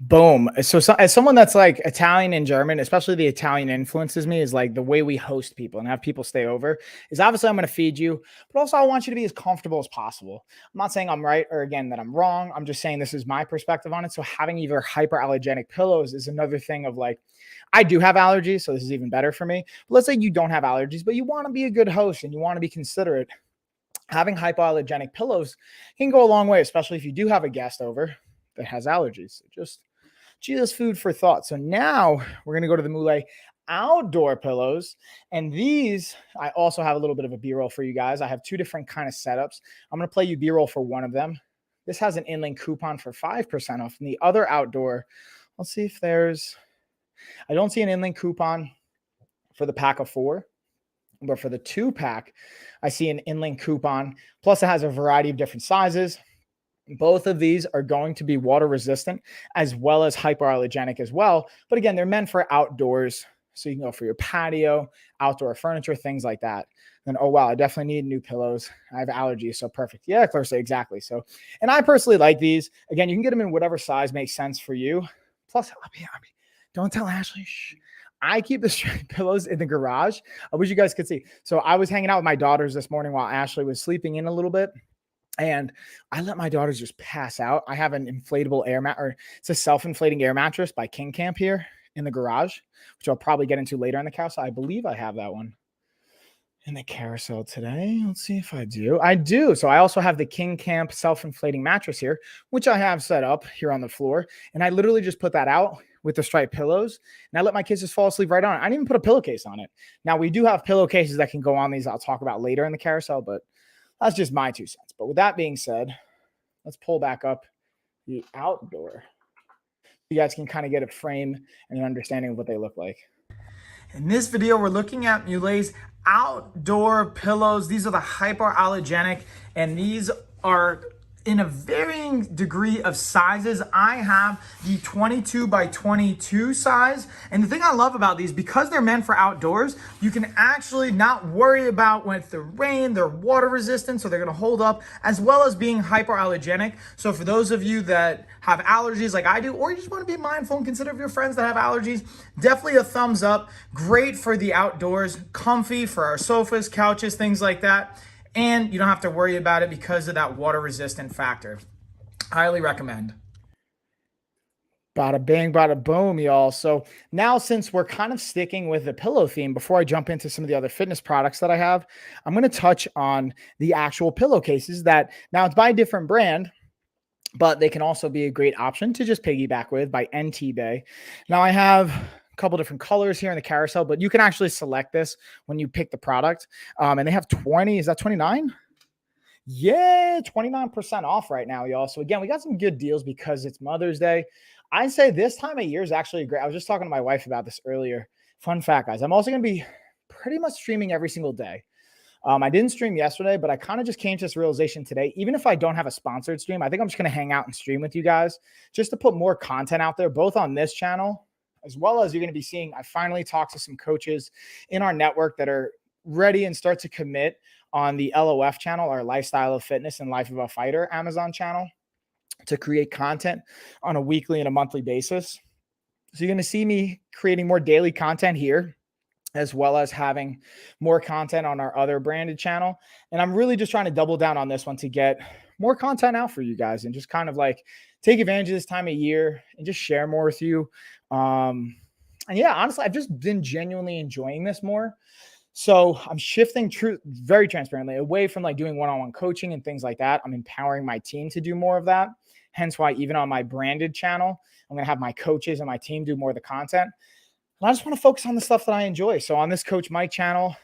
Boom. So as someone that's like Italian and German, especially the Italian influences me, is like the way we host people and have people stay over is obviously I'm going to feed you, but also I want you to be as comfortable as possible. I'm not saying I'm right or again that I'm wrong. I'm just saying this is my perspective on it. So having either hyperallergenic pillows is another thing of like, I do have allergies, so this is even better for me. But let's say you don't have allergies, but you want to be a good host and you want to be considerate. Having hypoallergenic pillows can go a long way, especially if you do have a guest over that has allergies. Just food for thought. So now we're going to go to the Mule outdoor pillows. And these, I also have a little bit of a B-roll for you guys. I have 2 different kind of setups. I'm going to play you B-roll for one of them. This has an inland coupon for 5% off. And the other outdoor, let's see if I don't see an inland coupon for the pack of 4. But for the 2-pack, I see an inland coupon. Plus, it has a variety of different sizes. Both of these are going to be water resistant as well as hypoallergenic as well. But again, they're meant for outdoors. So you can go for your patio, outdoor furniture, things like that. And oh, wow, I definitely need new pillows. I have allergies, so perfect. Yeah, Clarissa, exactly. So, and I personally like these. Again, you can get them in whatever size makes sense for you. Plus, don't tell Ashley. Shh. I keep the striped pillows in the garage. I wish you guys could see. So I was hanging out with my daughters this morning while Ashley was sleeping in a little bit. And I let my daughters just pass out. I have an inflatable it's a self-inflating air mattress by King Camp here in the garage, which I'll probably get into later on the couch. I believe I have that one in the carousel today. Let's see if I do. I do. So I also have the King Camp self-inflating mattress here, which I have set up here on the floor. And I literally just put that out with the striped pillows, and I let my kids just fall asleep right on it. I didn't even put a pillowcase on it. Now, we do have pillowcases that can go on these I'll talk about later in the carousel, but that's just my 2 cents. But with that being said, let's pull back up the outdoor. You guys can kind of get a frame and an understanding of what they look like. In this video, we're looking at Mule's outdoor pillows. These are the hypoallergenic, and these are in a varying degree of sizes. I have the 22 by 22 size. And the thing I love about these, because they're meant for outdoors, you can actually not worry about when it's the rain, they're water resistant, so they're gonna hold up, as well as being hypoallergenic. So for those of you that have allergies like I do, or you just wanna be mindful and consider of your friends that have allergies, definitely a thumbs up. Great for the outdoors, comfy for our sofas, couches, things like that. And you don't have to worry about it because of that water resistant factor. Highly recommend. Bada bang, bada boom, y'all. So now, since we're kind of sticking with the pillow theme, before I jump into some of the other fitness products that I have, I'm going to touch on the actual pillowcases that now it's by a different brand, but they can also be a great option to just piggyback with by NT Bay. Now I have couple different colors here in the carousel, but you can actually select this when you pick the product. And they have 20, is that 29? Yeah, 29% off right now, y'all. So again, we got some good deals because it's Mother's Day. I'd say this time of year is actually great. I was just talking to my wife about this earlier. Fun fact, guys, I'm also going to be pretty much streaming every single day. I didn't stream yesterday, but I kind of just came to this realization today. Even if I don't have a sponsored stream, I think I'm just going to hang out and stream with you guys just to put more content out there, both on this channel, as well as you're going to be seeing. I finally talked to some coaches in our network that are ready and start to commit on the LOF channel, our Lifestyle of Fitness and Life of a Fighter Amazon channel, to create content on a weekly and a monthly basis. So you're going to see me creating more daily content here, as well as having more content on our other branded channel. And I'm really just trying to double down on this one to get more content out for you guys and just kind of like take advantage of this time of year and just share more with you. And yeah, honestly, I've just been genuinely enjoying this more. So I'm shifting very transparently away from like doing one-on-one coaching and things like that. I'm empowering my team to do more of that. Hence why even on my branded channel, I'm going to have my coaches and my team do more of the content. And I just want to focus on the stuff that I enjoy. So on this Coach Mike channel,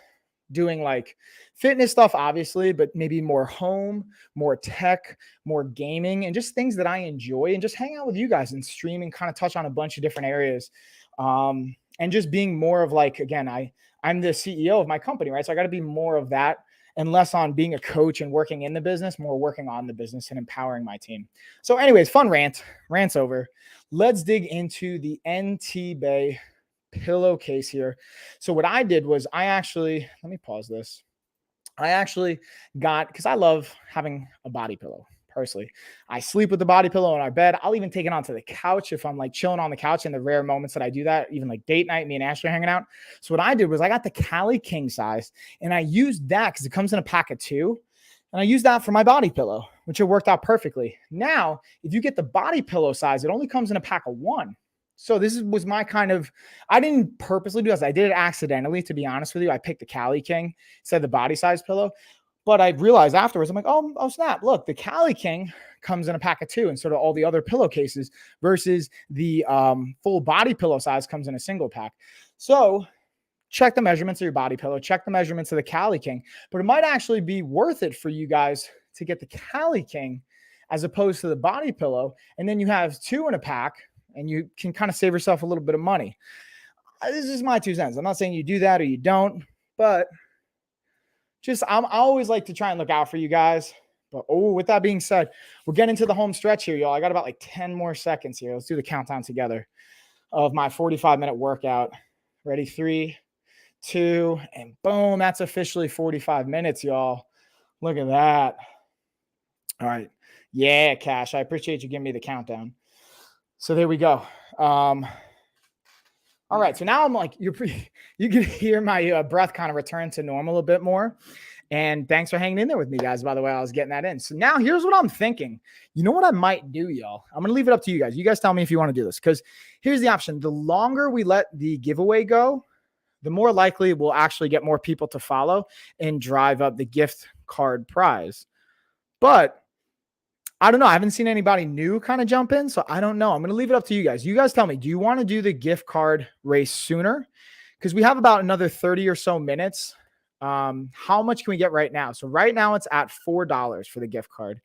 doing like fitness stuff, obviously, but maybe more home, more tech, more gaming, and just things that I enjoy, and just hang out with you guys and stream and kind of touch on a bunch of different areas. And just being more of like, again, I'm the CEO of my company, right? So I got to be more of that and less on being a coach and working in the business, more working on the business and empowering my team. So anyways, fun rant's over. Let's dig into the NT Bay pillowcase here. So what I did was let me pause this. I actually got, because I love having a body pillow. Personally, I sleep with the body pillow in our bed. I'll even take it onto the couch if I'm like chilling on the couch in the rare moments that I do that, even like date night, me and Ashley are hanging out. So what I did was I got the Cali King size, and I used that because it comes in a pack of 2. And I used that for my body pillow, which it worked out perfectly. Now, if you get the body pillow size, it only comes in a pack of 1. So this was my kind of, I didn't purposely do this. I did it accidentally, to be honest with you. I picked the Cali King instead of the body size pillow. But I realized afterwards, I'm like, oh snap, look, the Cali King comes in a pack of 2 and sort of all the other pillowcases versus the full body pillow size comes in a single pack. So check the measurements of your body pillow, check the measurements of the Cali King, but it might actually be worth it for you guys to get the Cali King as opposed to the body pillow. And then you have 2 in a pack and you can kind of save yourself a little bit of money. This is my 2 cents. I'm not saying you do that or you don't, but I always like to try and look out for you guys. But with that being said, we're getting to the home stretch here, y'all. I got about like 10 more seconds here. Let's do the countdown together of my 45-minute workout. Ready? 3, 2, and boom. That's officially 45 minutes, y'all. Look at that. All right. Yeah, Cash. I appreciate you giving me the countdown. So there we go. All right, so now I'm like, you can hear my breath kind of return to normal a bit more. And thanks for hanging in there with me, guys, by the way. I was getting that in. So now here's what I'm thinking. You know what I might do, y'all? I'm going to leave it up to you guys. You guys tell me if you want to do this, because here's the option. The longer we let the giveaway go, the more likely we'll actually get more people to follow and drive up the gift card prize. But I don't know. I haven't seen anybody new kind of jump in, so I don't know. I'm going to leave it up to you guys. You guys tell me, do you want to do the gift card race sooner? Because we have about another 30 or so minutes. How much can we get right now? So right now it's at $4 for the gift card.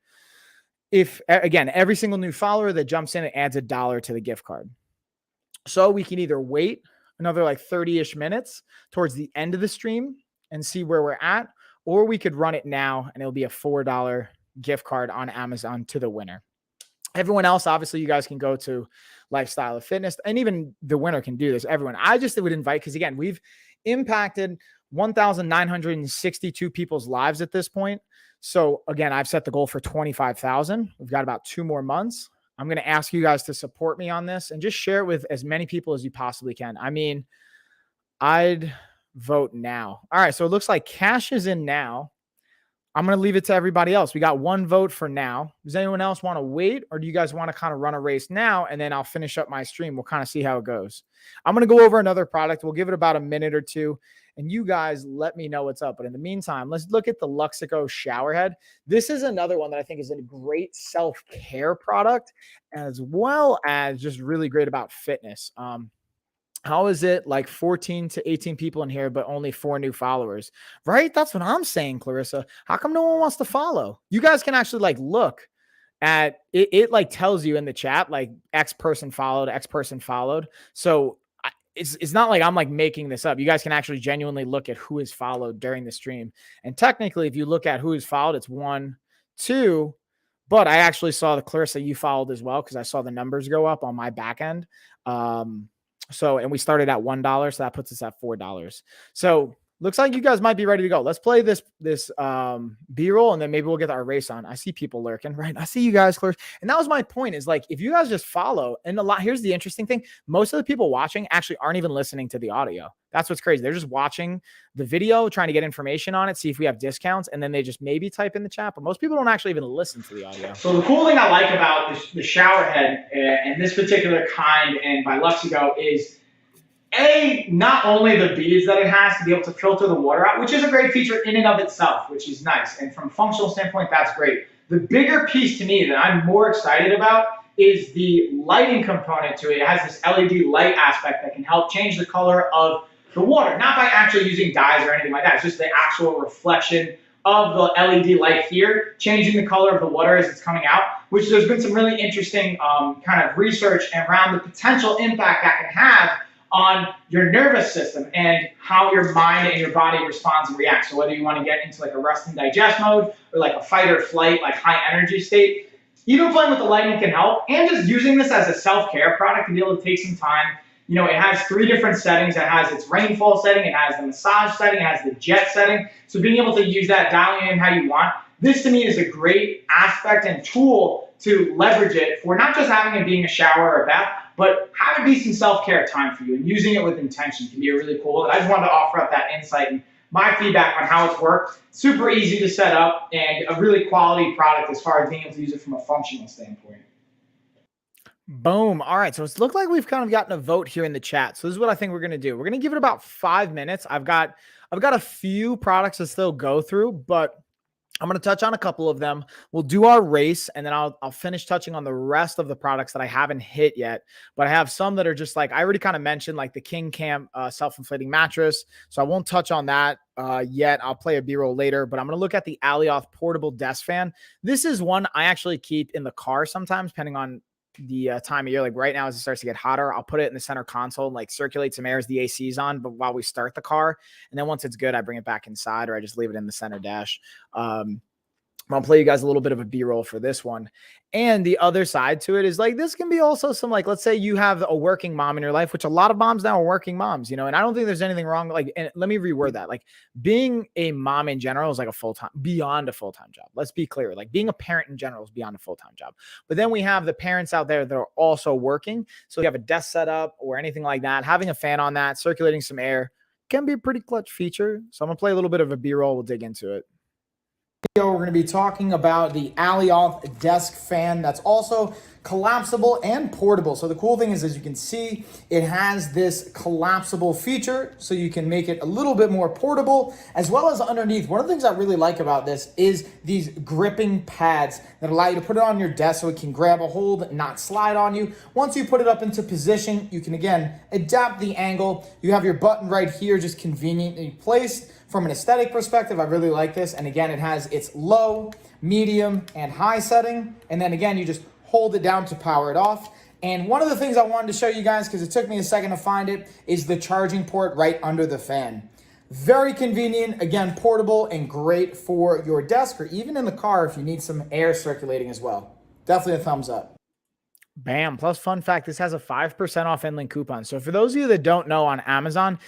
If, again, every single new follower that jumps in, it adds $1 to the gift card. So we can either wait another like 30-ish minutes towards the end of the stream and see where we're at, or we could run it now and it'll be a $4 gift card on Amazon to the winner. Everyone else, obviously, you guys can go to Lifestyle of Fitness, and even the winner can do this. Everyone, I just would invite, because again, we've impacted 1,962 people's lives at this point. So again, I've set the goal for 25,000. We've got about 2 more months. I'm going to ask you guys to support me on this and just share it with as many people as you possibly can. I mean, I'd vote now. All right. So it looks like cash is in now. I'm going to leave it to everybody else. We got 1 vote for now. Does anyone else want to wait, or do you guys want to kind of run a race now and then I'll finish up my stream? We'll kind of see how it goes. I'm going to go over another product. We'll give it about a minute or two and you guys let me know what's up. But in the meantime, let's look at the Luxico shower head. This is another one that I think is a great self-care product, as well as just really great about fitness. How is it like 14 to 18 people in here, but only 4 new followers, right? That's what I'm saying, Clarissa. How come no one wants to follow? You guys can actually like look at it. It like tells you in the chat, like X person followed, X person followed. So it's not like I'm like making this up. You guys can actually genuinely look at who is followed during the stream. And technically, if you look at who is followed, it's 1, 2, but I actually saw the Clarissa you followed as well, because I saw the numbers go up on my back end. So, and we started at $1, so that puts us at $4. So looks like you guys might be ready to go. Let's play this B-roll, and then maybe we'll get our race on. I see people lurking, right? I see you guys, Clarissa. And that was my point, is like, if you guys just follow, and here's the interesting thing. Most of the people watching actually aren't even listening to the audio. That's what's crazy. They're just watching the video, trying to get information on it, see if we have discounts, and then they just maybe type in the chat, but most people don't actually even listen to the audio. So the cool thing I like about the shower head and this particular kind and by Luxico is not only the beads that it has to be able to filter the water out, which is a great feature in and of itself, which is nice. And from a functional standpoint, that's great. The bigger piece to me that I'm more excited about is the lighting component to it. It has this LED light aspect that can help change the color of the water, not by actually using dyes or anything like that. It's just the actual reflection of the LED light here, changing the color of the water as it's coming out, which there's been some really interesting kind of research around the potential impact that can have on your nervous system and how your mind and your body responds and reacts. So whether you want to get into like a rest and digest mode or like a fight or flight, like high energy state, even playing with the lighting can help. And just using this as a self-care product to be able to take some time. You know, it has 3 different settings. It has its rainfall setting, it has the massage setting, it has the jet setting. So being able to use that, dialing in how you want, this to me is a great aspect and tool to leverage it for not just having it being a shower or a bath, but have it be some self-care time for you, and using it with intention can be really cool. And I just wanted to offer up that insight and my feedback on how it's worked. Super easy to set up and a really quality product as far as being able to use it from a functional standpoint. Boom. All right. So it's looked like we've kind of gotten a vote here in the chat. So this is what I think we're going to do. We're going to give it about 5 minutes. I've got a few products to still go through, but I'm going to touch on a couple of them. We'll do our race, and then I'll finish touching on the rest of the products that I haven't hit yet. But I have some that are just like, I already kind of mentioned, like the King Cam self-inflating mattress. So I won't touch on that yet. I'll play a B-roll later, but I'm going to look at the Alioth portable desk fan. This is one I actually keep in the car sometimes, depending on the time of year. Like right now, as it starts to get hotter, I'll put it in the center console and like circulate some air as the AC is on, but while we start the car, and then once it's good, I bring it back inside, or I just leave it in the center dash. I'll play you guys a little bit of a B-roll for this one. And the other side to it is like, this can be also some, like, let's say you have a working mom in your life, which a lot of moms now are working moms, you know, and I don't think there's anything wrong. Like, and let me reword that. Like, being a mom in general is like beyond a full-time job. Let's be clear. Like, being a parent in general is beyond a full-time job. But then we have the parents out there that are also working. So you have a desk set up or anything like that, having a fan on that, circulating some air can be a pretty clutch feature. So I'm going to play a little bit of a B-roll. We'll dig into it. We're going to be talking about the Alioth desk fan that's also collapsible and portable. So the cool thing is, as you can see, it has this collapsible feature, so you can make it a little bit more portable, as well as underneath. One of the things I really like about this is these gripping pads that allow you to put it on your desk so it can grab a hold, not slide on you. Once you put it up into position, you can again adapt the angle. You have your button right here, just conveniently placed. From an aesthetic perspective, I really like this. And again, it has its low, medium, and high setting. And then again, you just hold it down to power it off. And one of the things I wanted to show you guys, because it took me a second to find it, is the charging port right under the fan. Very convenient, again, portable, and great for your desk or even in the car if you need some air circulating as well. Definitely a thumbs up. Bam. Plus, fun fact, this has a 5% off in-link coupon. So for those of you that don't know, on Amazon,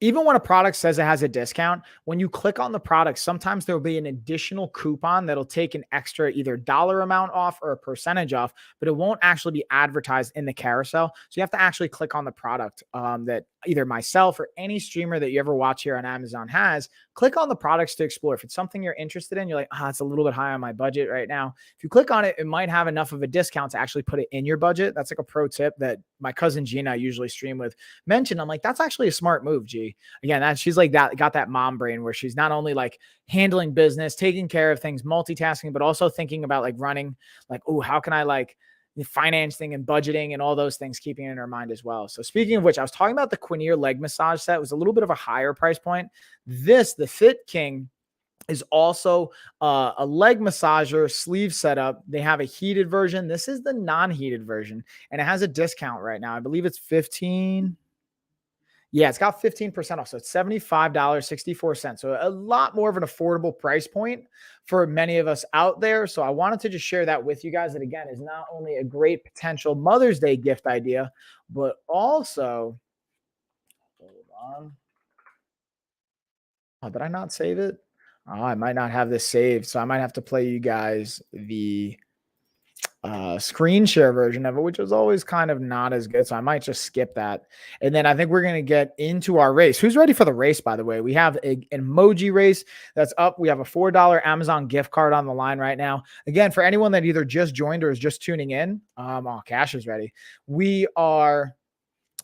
even when a product says it has a discount, when you click on the product, sometimes there'll be an additional coupon that'll take an extra either dollar amount off or a percentage off, but it won't actually be advertised in the carousel. So you have to actually click on the product that either myself or any streamer that you ever watch here on Amazon has. Click on the products to explore. If it's something you're interested in, you're like, it's a little bit high on my budget right now. If you click on it, it might have enough of a discount to actually put it in your budget. That's like a pro tip that my cousin Gina, I usually stream with, mentioned. I'm like, that's actually a smart move, G. Again, she's like that, got that mom brain where she's not only like handling business, taking care of things, multitasking, but also thinking about like running, like, how can I like the financing and budgeting and all those things, keeping it in her mind as well. So speaking of which, I was talking about the Quinier leg massage set. It was a little bit of a higher price point. The Fit King, is also a leg massager sleeve setup. They have a heated version. This is the non-heated version, and it has a discount right now. I believe it's 15. Yeah, it's got 15% off. So it's $75.64. So a lot more of an affordable price point for many of us out there. So I wanted to just share that with you guys. That again is not only a great potential Mother's Day gift idea, but also, hold on. Did I not save it? I might not have this saved. So I might have to play you guys the screen share version of it, which was always kind of not as good. So I might just skip that. And then I think we're going to get into our race. Who's ready for the race, by the way? We have an emoji race that's up. We have a $4 Amazon gift card on the line right now. Again, for anyone that either just joined or is just tuning in, Cash is ready. We are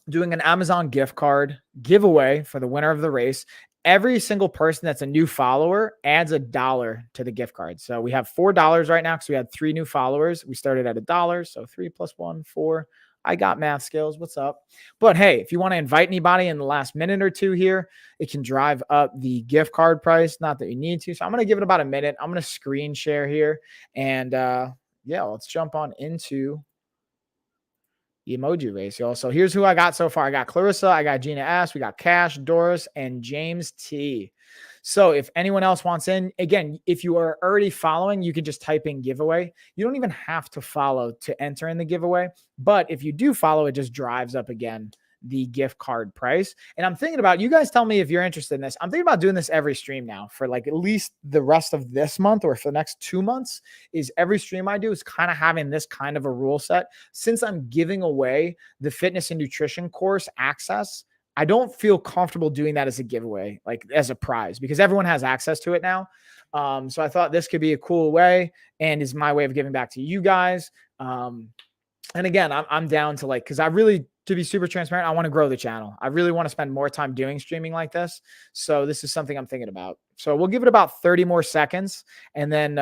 doing an Amazon gift card giveaway for the winner of the race. Every single person that's a new follower adds $1 to the gift card. So we have $4 right now because we had 3 new followers. We started at $1. So 3 + 1, 4. I got math skills. What's up? But hey, if you want to invite anybody in the last minute or two here, it can drive up the gift card price. Not that you need to. So I'm going to give it about a minute. I'm going to screen share here. And let's jump on into the emoji race, y'all. So here's who I got so far. I got Clarissa, I got Gina S, we got Cash, Doris, and James T. So if anyone else wants in, again, if you are already following, you can just type in giveaway. You don't even have to follow to enter in the giveaway. But if you do follow, it just drives up again the gift card price. And I'm thinking about, you guys tell me if you're interested in this. I'm thinking about doing this every stream now for like at least the rest of this month, or for the next 2 months, is every stream I do is kind of having this kind of a rule set. Since I'm giving away the fitness and nutrition course access, I don't feel comfortable doing that as a giveaway, like as a prize, because everyone has access to it now. So I thought this could be a cool way, and is my way of giving back to you guys. And again, I'm down to like, because I really, to be super transparent, I want to grow the channel. I really want to spend more time doing streaming like this. So this is something I'm thinking about. So we'll give it about 30 more seconds. And then,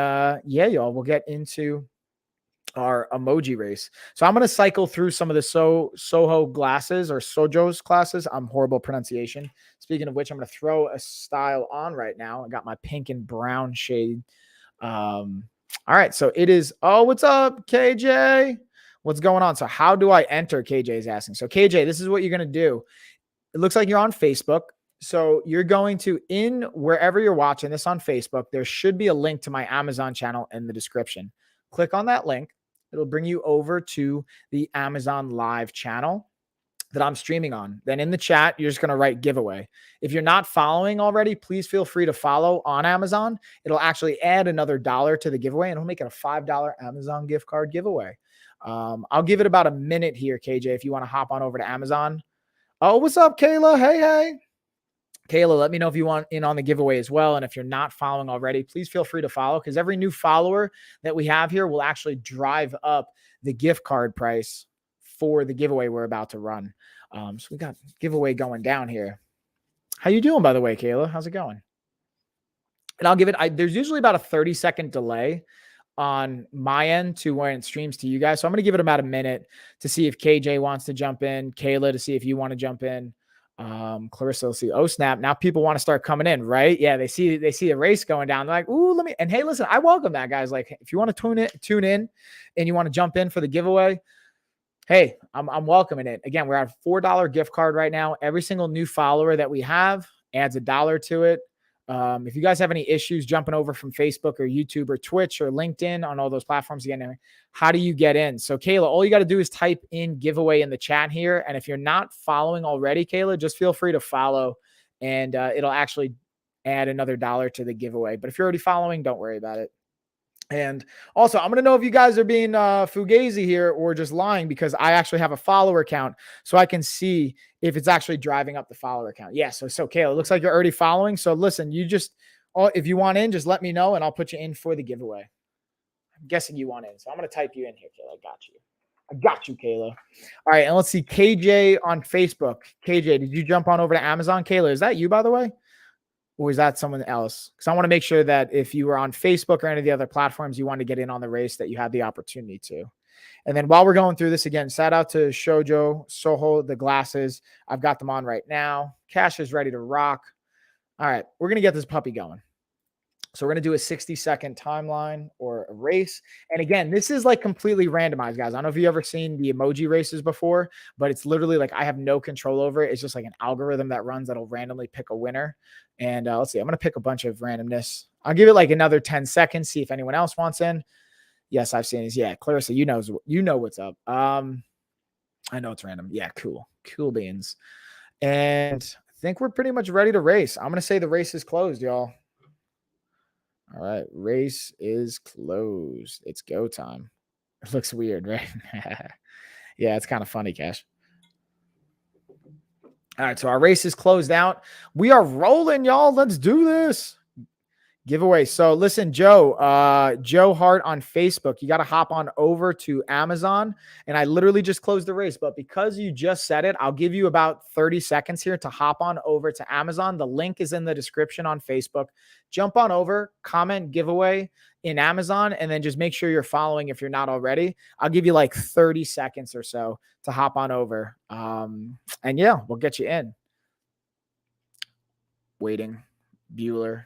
y'all, we'll get into our emoji race. So I'm going to cycle through some of the Soho glasses, or Sojo's classes. I'm horrible pronunciation. Speaking of which, I'm going to throw a style on right now. I got my pink and brown shade. All right. So it is, what's up, KJ? What's going on? So how do I enter? KJ is asking. So KJ, this is what you're going to do. It looks like you're on Facebook. So you're going to, in wherever you're watching this on Facebook, there should be a link to my Amazon channel in the description. Click on that link. It'll bring you over to the Amazon Live channel that I'm streaming on. Then in the chat, you're just going to write giveaway. If you're not following already, please feel free to follow on Amazon. It'll actually add another $1 to the giveaway, and it'll make it a $5 Amazon gift card giveaway. I'll give it about a minute here, KJ, if you want to hop on over to Amazon. Oh, what's up, Kayla? Hey. Kayla, let me know if you want in on the giveaway as well. And if you're not following already, please feel free to follow, because every new follower that we have here will actually drive up the gift card price for the giveaway we're about to run. So we got giveaway going down here. How you doing, by the way, Kayla? How's it going? And I'll give it, there's usually about a 30-second delay on my end to when it streams to you guys. So I'm going to give it about a minute to see if KJ wants to jump in, Kayla to see if you want to jump in. Clarissa will see, oh snap, now people want to start coming in, right? Yeah, they see a race going down. They're like, ooh, let me, and hey, listen, I welcome that, guys. Like, if you want to tune in and you want to jump in for the giveaway, hey, I'm welcoming it. Again, we're at a $4 gift card right now. Every single new follower that we have adds $1 to it. If you guys have any issues jumping over from Facebook or YouTube or Twitch or LinkedIn on all those platforms, again, how do you get in? So Kayla, all you got to do is type in giveaway in the chat here. And if you're not following already, Kayla, just feel free to follow, and it'll actually add another $1 to the giveaway. But if you're already following, don't worry about it. And also, I'm going to know if you guys are being fugazi here or just lying, because I actually have a follower count, so I can see if it's actually driving up the follower count. Yeah, so Kayla, it looks like you're already following. So listen, if you want in, just let me know, and I'll put you in for the giveaway. I'm guessing you want in, so I'm going to type you in here, Kayla. I got you, Kayla. All right, and let's see, KJ on Facebook. KJ, did you jump on over to Amazon? Kayla, is that you, by the way? Or is that someone else? Because I want to make sure that if you were on Facebook or any of the other platforms, you want to get in on the race, that you had the opportunity to. And then while we're going through this again, shout out to Shoujo, Soho, the glasses. I've got them on right now. Cash is ready to rock. All right, we're going to get this puppy going. So we're going to do a 60-second timeline or a race. And again, this is like completely randomized, guys. I don't know if you've ever seen the emoji races before, but it's literally like I have no control over it. It's just like an algorithm that runs that'll randomly pick a winner. And let's see, I'm going to pick a bunch of randomness. I'll give it like another 10 seconds, see if anyone else wants in. Yes, I've seen this. Yeah, Clarissa, you know what's up. I know it's random. Yeah, cool beans. And I think we're pretty much ready to race. I'm going to say the race is closed, y'all. All right, race is closed. It's go time. It looks weird, right? Yeah, it's kind of funny, Cash. All right, so our race is closed out. We are rolling, y'all. Let's do this. Giveaway. So listen, Joe Hart on Facebook, you got to hop on over to Amazon. And I literally just closed the race, but because you just said it, I'll give you about 30 seconds here to hop on over to Amazon. The link is in the description on Facebook. Jump on over, comment giveaway in Amazon, and then just make sure you're following if you're not already. I'll give you like 30 seconds or so to hop on over. And yeah, we'll get you in. Waiting. Bueller.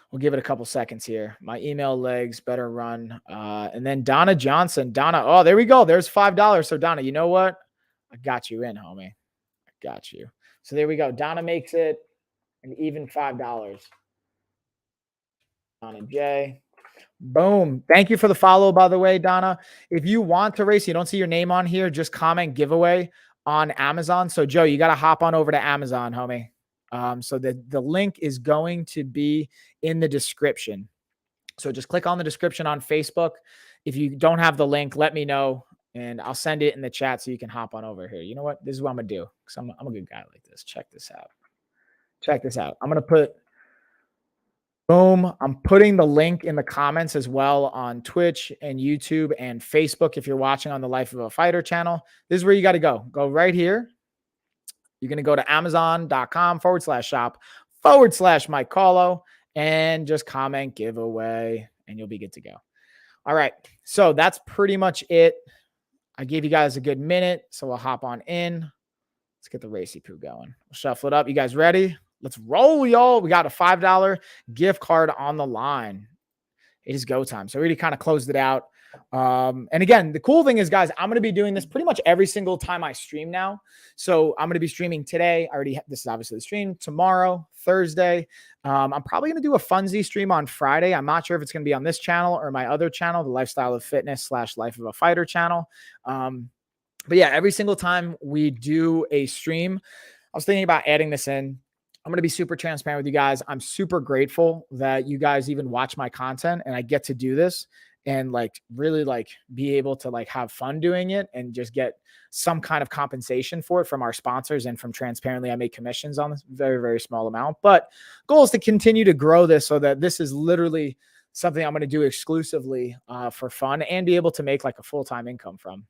We'll give it a couple seconds here. My email legs better run. And then Donna Johnson. Donna, oh, there we go. There's $5. So Donna, you know what? I got you in, homie. I got you. So there we go. Donna makes it an even $5. Donna J. Boom. Thank you for the follow, by the way, Donna. If you want to race, you don't see your name on here, just comment giveaway on Amazon. So Joe, you got to hop on over to Amazon, homie. So the link is going to be in the description. So just click on the description on Facebook. If you don't have the link, let me know, and I'll send it in the chat so you can hop on over here. You know what? This is what I'm going to do, because I'm a good guy like this. Check this out. I'm going to put, boom, I'm putting the link in the comments as well on Twitch and YouTube and Facebook. If you're watching on the Life of a Fighter channel, this is where you got to go. Go right here. You're going to go to amazon.com/shop/Mike Callo and just comment giveaway, and you'll be good to go. All right. So that's pretty much it. I gave you guys a good minute, so we'll hop on in. Let's get the racy poo going. We'll shuffle it up. You guys ready? Let's roll, y'all. We got a $5 gift card on the line. It is go time. So we already kind of closed it out. And again, the cool thing is, guys, I'm going to be doing this pretty much every single time I stream now. So I'm going to be streaming today. This is obviously the stream. Tomorrow, Thursday. I'm probably going to do a Funzy stream on Friday. I'm not sure if it's going to be on this channel or my other channel, the Lifestyle of Fitness / Life of a Fighter channel. But yeah, every single time we do a stream, I was thinking about adding this in. I'm going to be super transparent with you guys. I'm super grateful that you guys even watch my content and I get to do this. and like really like be able to like have fun doing it and just get some kind of compensation for it from our sponsors and from Transparently. I make commissions on this very, very small amount, but goal is to continue to grow this so that this is literally something I'm going to do exclusively for fun and be able to make like a full-time income from.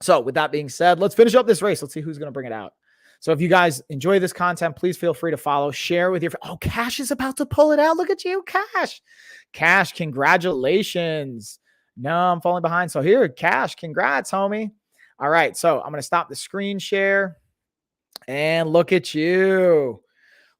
So with that being said, let's finish up this race. Let's see who's going to bring it out. So if you guys enjoy this content, please feel free to follow, share with your friends. Oh, Cash is about to pull it out. Look at you, Cash. Cash, congratulations. No, I'm falling behind. So here, Cash, congrats, homie. All right, so I'm going to stop the screen share. And look at you.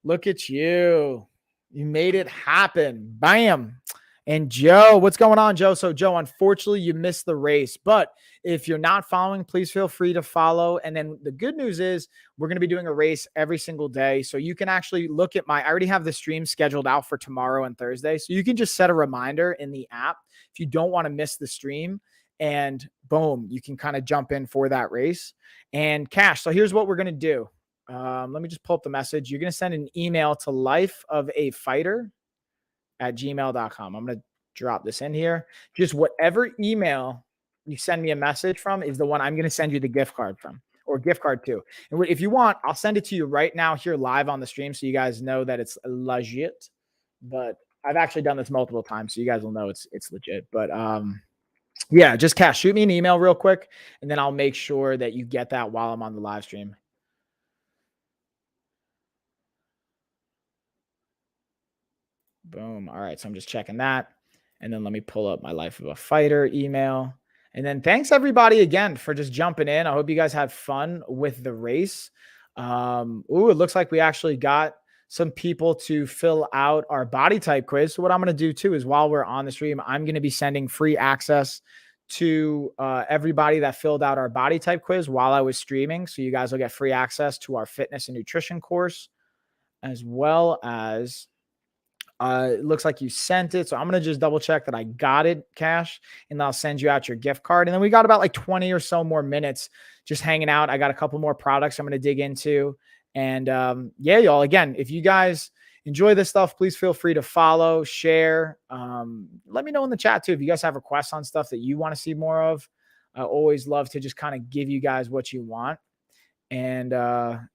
Look at you. You made it happen. Bam. And Joe, what's going on, Joe? So, Joe, unfortunately, you missed the race. But if you're not following, please feel free to follow. And then the good news is we're going to be doing a race every single day. So you can actually look at I already have the stream scheduled out for tomorrow and Thursday. So you can just set a reminder in the app if you don't want to miss the stream. And boom, you can kind of jump in for that race. And Cash, so here's what we're going to do. Let me just pull up the message. You're going to send an email to lifeofafighter@gmail.com. I'm going to drop this in here. Just whatever email you send me a message from is the one I'm going to send you the gift card from, or gift card to. And if you want, I'll send it to you right now here live on the stream so you guys know that it's legit. But I've actually done this multiple times, so you guys will know it's legit. But yeah, just Cash, shoot me an email real quick, and then I'll make sure that you get that while I'm on the live stream. Boom. All right. So I'm just checking that. And then let me pull up my Life of a Fighter email. And then thanks everybody again for just jumping in. I hope you guys had fun with the race. It looks like we actually got some people to fill out our body type quiz. So what I'm going to do too is while we're on the stream, I'm going to be sending free access to everybody that filled out our body type quiz while I was streaming. So you guys will get free access to our fitness and nutrition course, as well as it looks like you sent it. So I'm going to just double check that I got it, Cash, and I'll send you out your gift card. And then we got about like 20 or so more minutes just hanging out. I got a couple more products I'm going to dig into. And yeah, y'all, again, if you guys enjoy this stuff, please feel free to follow, share. Let me know in the chat too if you guys have requests on stuff that you want to see more of. I always love to just kind of give you guys what you want. And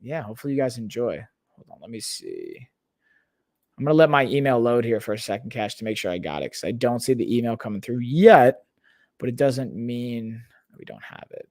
yeah, hopefully you guys enjoy. Hold on, let me see. I'm going to let my email load here for a second, Cash, to make sure I got it, because I don't see the email coming through yet, but it doesn't mean we don't have it.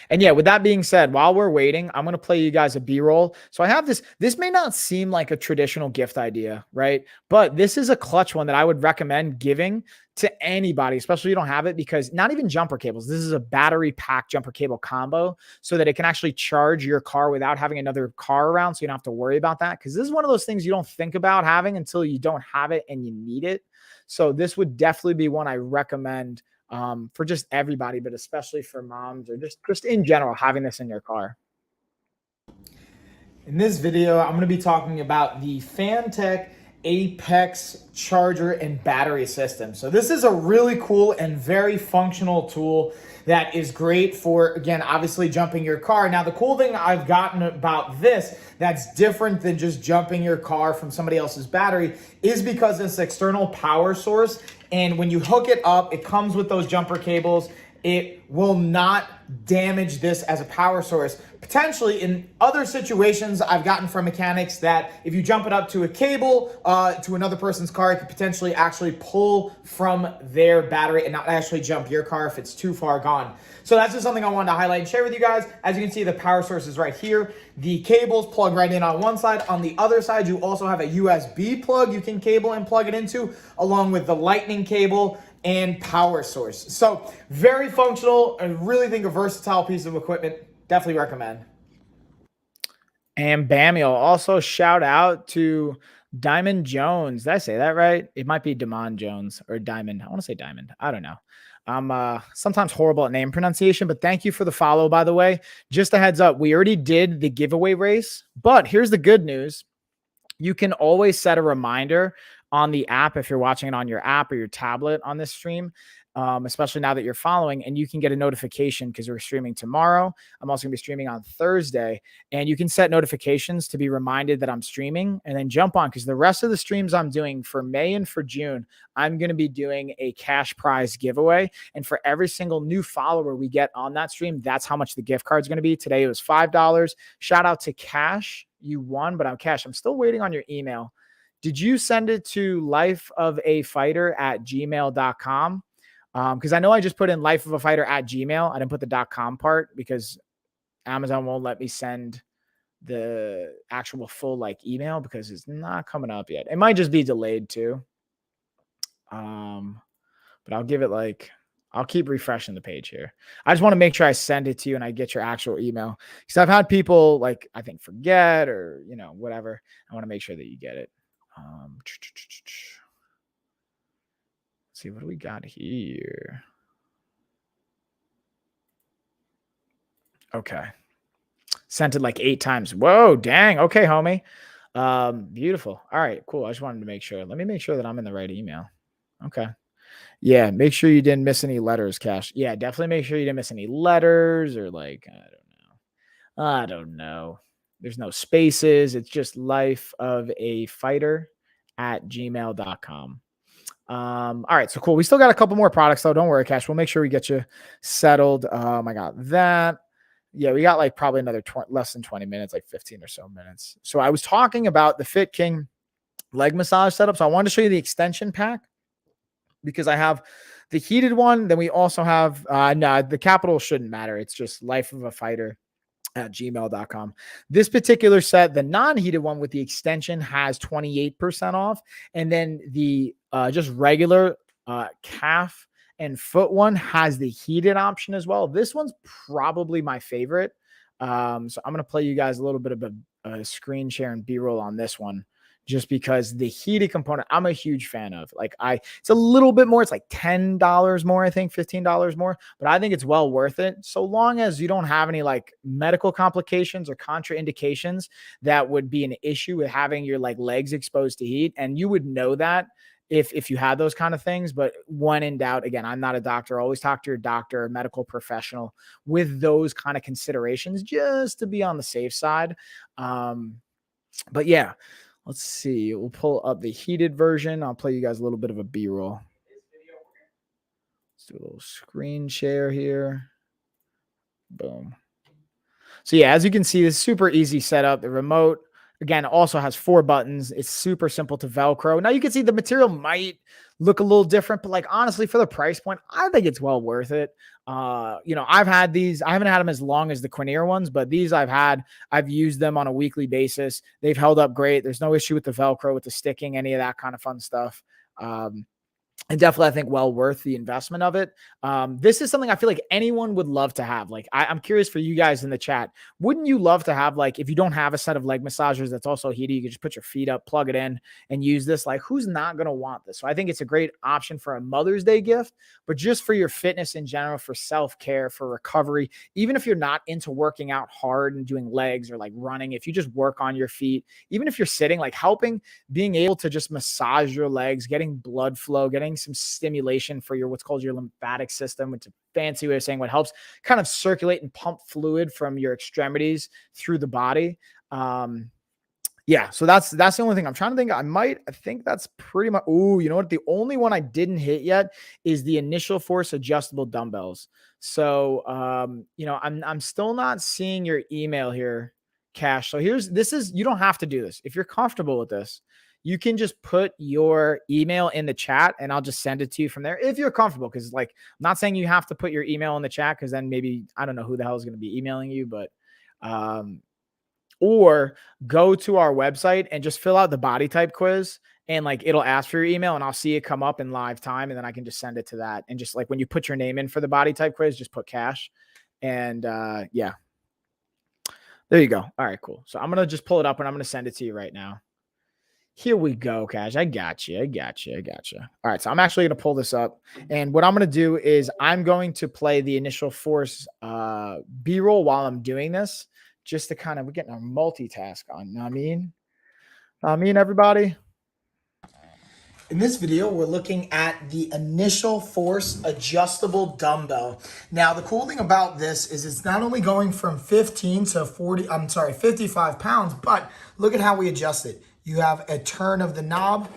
And yeah, with that being said, while we're waiting, I'm going to play you guys a B-roll. So I have this. This may not seem like a traditional gift idea, right? But this is a clutch one that I would recommend giving to anybody, especially if you don't have it, because not even jumper cables. This is a battery pack jumper cable combo so that it can actually charge your car without having another car around. So you don't have to worry about that, because this is one of those things you don't think about having until you don't have it and you need it. So this would definitely be one I recommend for just everybody, but especially for moms or just in general, having this in your car. In this video, I'm going to be talking about the Fantech Apex charger and battery system. So this is a really cool and very functional tool that is great for, again, obviously jumping your car. Now, the cool thing I've gotten about this that's different than just jumping your car from somebody else's battery is because it's external power source. And when you hook it up, it comes with those jumper cables. It will not damage this as a power source. Potentially in other situations, I've gotten from mechanics that if you jump it up to a cable to another person's car, it could potentially actually pull from their battery and not actually jump your car if it's too far gone. So that's just something I wanted to highlight and share with you guys. As you can see, the power source is right here. The cables plug right in on one side. On the other side, you also have a USB plug you can cable and plug it into, along with the lightning cable and power source. So very functional. I really think a versatile piece of equipment. Definitely recommend. And bam, you'll also shout out to Diamond Jones. Did I say that right? It might be Damon Jones or Diamond. I want to say Diamond. I don't know. I'm sometimes horrible at name pronunciation, but thank you for the follow, by the way. Just a heads up, we already did the giveaway race, but here's the good news. You can always set a reminder on the app if you're watching it on your app or your tablet on this stream, especially now that you're following, and you can get a notification because we're streaming tomorrow. I'm also going to be streaming on Thursday, and you can set notifications to be reminded that I'm streaming and then jump on, because the rest of the streams I'm doing for May and for June, I'm going to be doing a cash prize giveaway. And for every single new follower we get on that stream, that's how much the gift card is going to be. Today it was $5. Shout out to Cash. You won, but I'm Cash. I'm still waiting on your email. Did you send it to lifeofafighter@gmail.com? Because I know I just put in lifeofafighter@gmail. I didn't put the .com part because Amazon won't let me send the actual full like email because it's not coming up yet. It might just be delayed too. But I'll give it like, I'll keep refreshing the page here. I just want to make sure I send it to you and I get your actual email, because I've had people like, I think, forget or, you know, whatever. I want to make sure that you get it. Let's see, what do we got here? Okay. Sent it like 8 times. Whoa, dang. Okay, homie. Beautiful. All right, cool. I just wanted to make sure. Let me make sure that I'm in the right email. Okay. Yeah, make sure you didn't miss any letters, Cash. Yeah, definitely make sure you didn't miss any letters or like, I don't know. There's no spaces. It's just lifeofafighter@gmail.com. All right, so cool. We still got a couple more products though. Don't worry, Cash. We'll make sure we get you settled. I got that. Yeah, we got like probably another less than 20 minutes, like 15 or so minutes. So I was talking about the Fit King leg massage setup. So I wanted to show you the extension pack because I have the heated one. Then we also have, no, the capital shouldn't matter. It's just lifeofafighter@gmail.com. This particular set, the non-heated one with the extension, has 28% off. And then the just regular calf and foot one has the heated option as well. This one's probably my favorite. So I'm going to play you guys a little bit of a screen share and B-roll on this one, just because the heated component, I'm a huge fan of. Like it's a little bit more. It's like $10 more, I think, $15 more, but I think it's well worth it. So long as you don't have any like medical complications or contraindications that would be an issue with having your like legs exposed to heat. And you would know that if you had those kind of things. But when in doubt, again, I'm not a doctor. Always talk to your doctor or medical professional with those kind of considerations, just to be on the safe side. But yeah, let's see. We'll pull up the heated version. I'll play you guys a little bit of a B-roll. Let's do a little screen share here. Boom. So yeah, as you can see, this is super easy setup. The remote, again, also has 4 buttons. It's super simple to Velcro. Now you can see the material might look a little different, but like honestly, for the price point, I think it's well worth it. You know, I've had these. I haven't had them as long as the Quinier ones, but these I've used them on a weekly basis. They've held up great. There's no issue with the Velcro, with the sticking, any of that kind of fun stuff. And definitely, I think, well worth the investment of it. This is something I feel like anyone would love to have. Like, I'm curious for you guys in the chat. Wouldn't you love to have, like, if you don't have a set of leg massagers that's also heated, you can just put your feet up, plug it in, and use this? Like, who's not going to want this? So I think it's a great option for a Mother's Day gift, but just for your fitness in general, for self-care, for recovery, even if you're not into working out hard and doing legs or like running, if you just work on your feet, even if you're sitting, like helping, being able to just massage your legs, getting blood flow, getting some stimulation for your what's called your lymphatic system, which is a fancy way of saying what helps kind of circulate and pump fluid from your extremities through the body. Yeah, so that's the only thing I'm trying to think. I think that's pretty much. Oh, you know what? The only one I didn't hit yet is the initial force adjustable dumbbells. So, you know, I'm still not seeing your email here, Cash. So you don't have to do this. If you're comfortable with this, you can just put your email in the chat and I'll just send it to you from there if you're comfortable. Because like, I'm not saying you have to put your email in the chat, because then maybe I don't know who the hell is going to be emailing you, but or go to our website and just fill out the body type quiz, and like it'll ask for your email and I'll see it come up in live time, and then I can just send it to that. And just like when you put your name in for the body type quiz, just put Cash. And yeah, there you go. All right, cool. So I'm going to just pull it up and I'm going to send it to you right now. Here we go, Cash. I got you. All right, so I'm actually going to pull this up. And what I'm going to do is I'm going to play the initial force B-roll while I'm doing this, just to kind of, we're getting our multitask on. I mean, everybody. In this video, we're looking at the initial force adjustable dumbbell. Now, the cool thing about this is it's not only going from 15 to 55 pounds, but look at how we adjust it. You have a turn of the knob,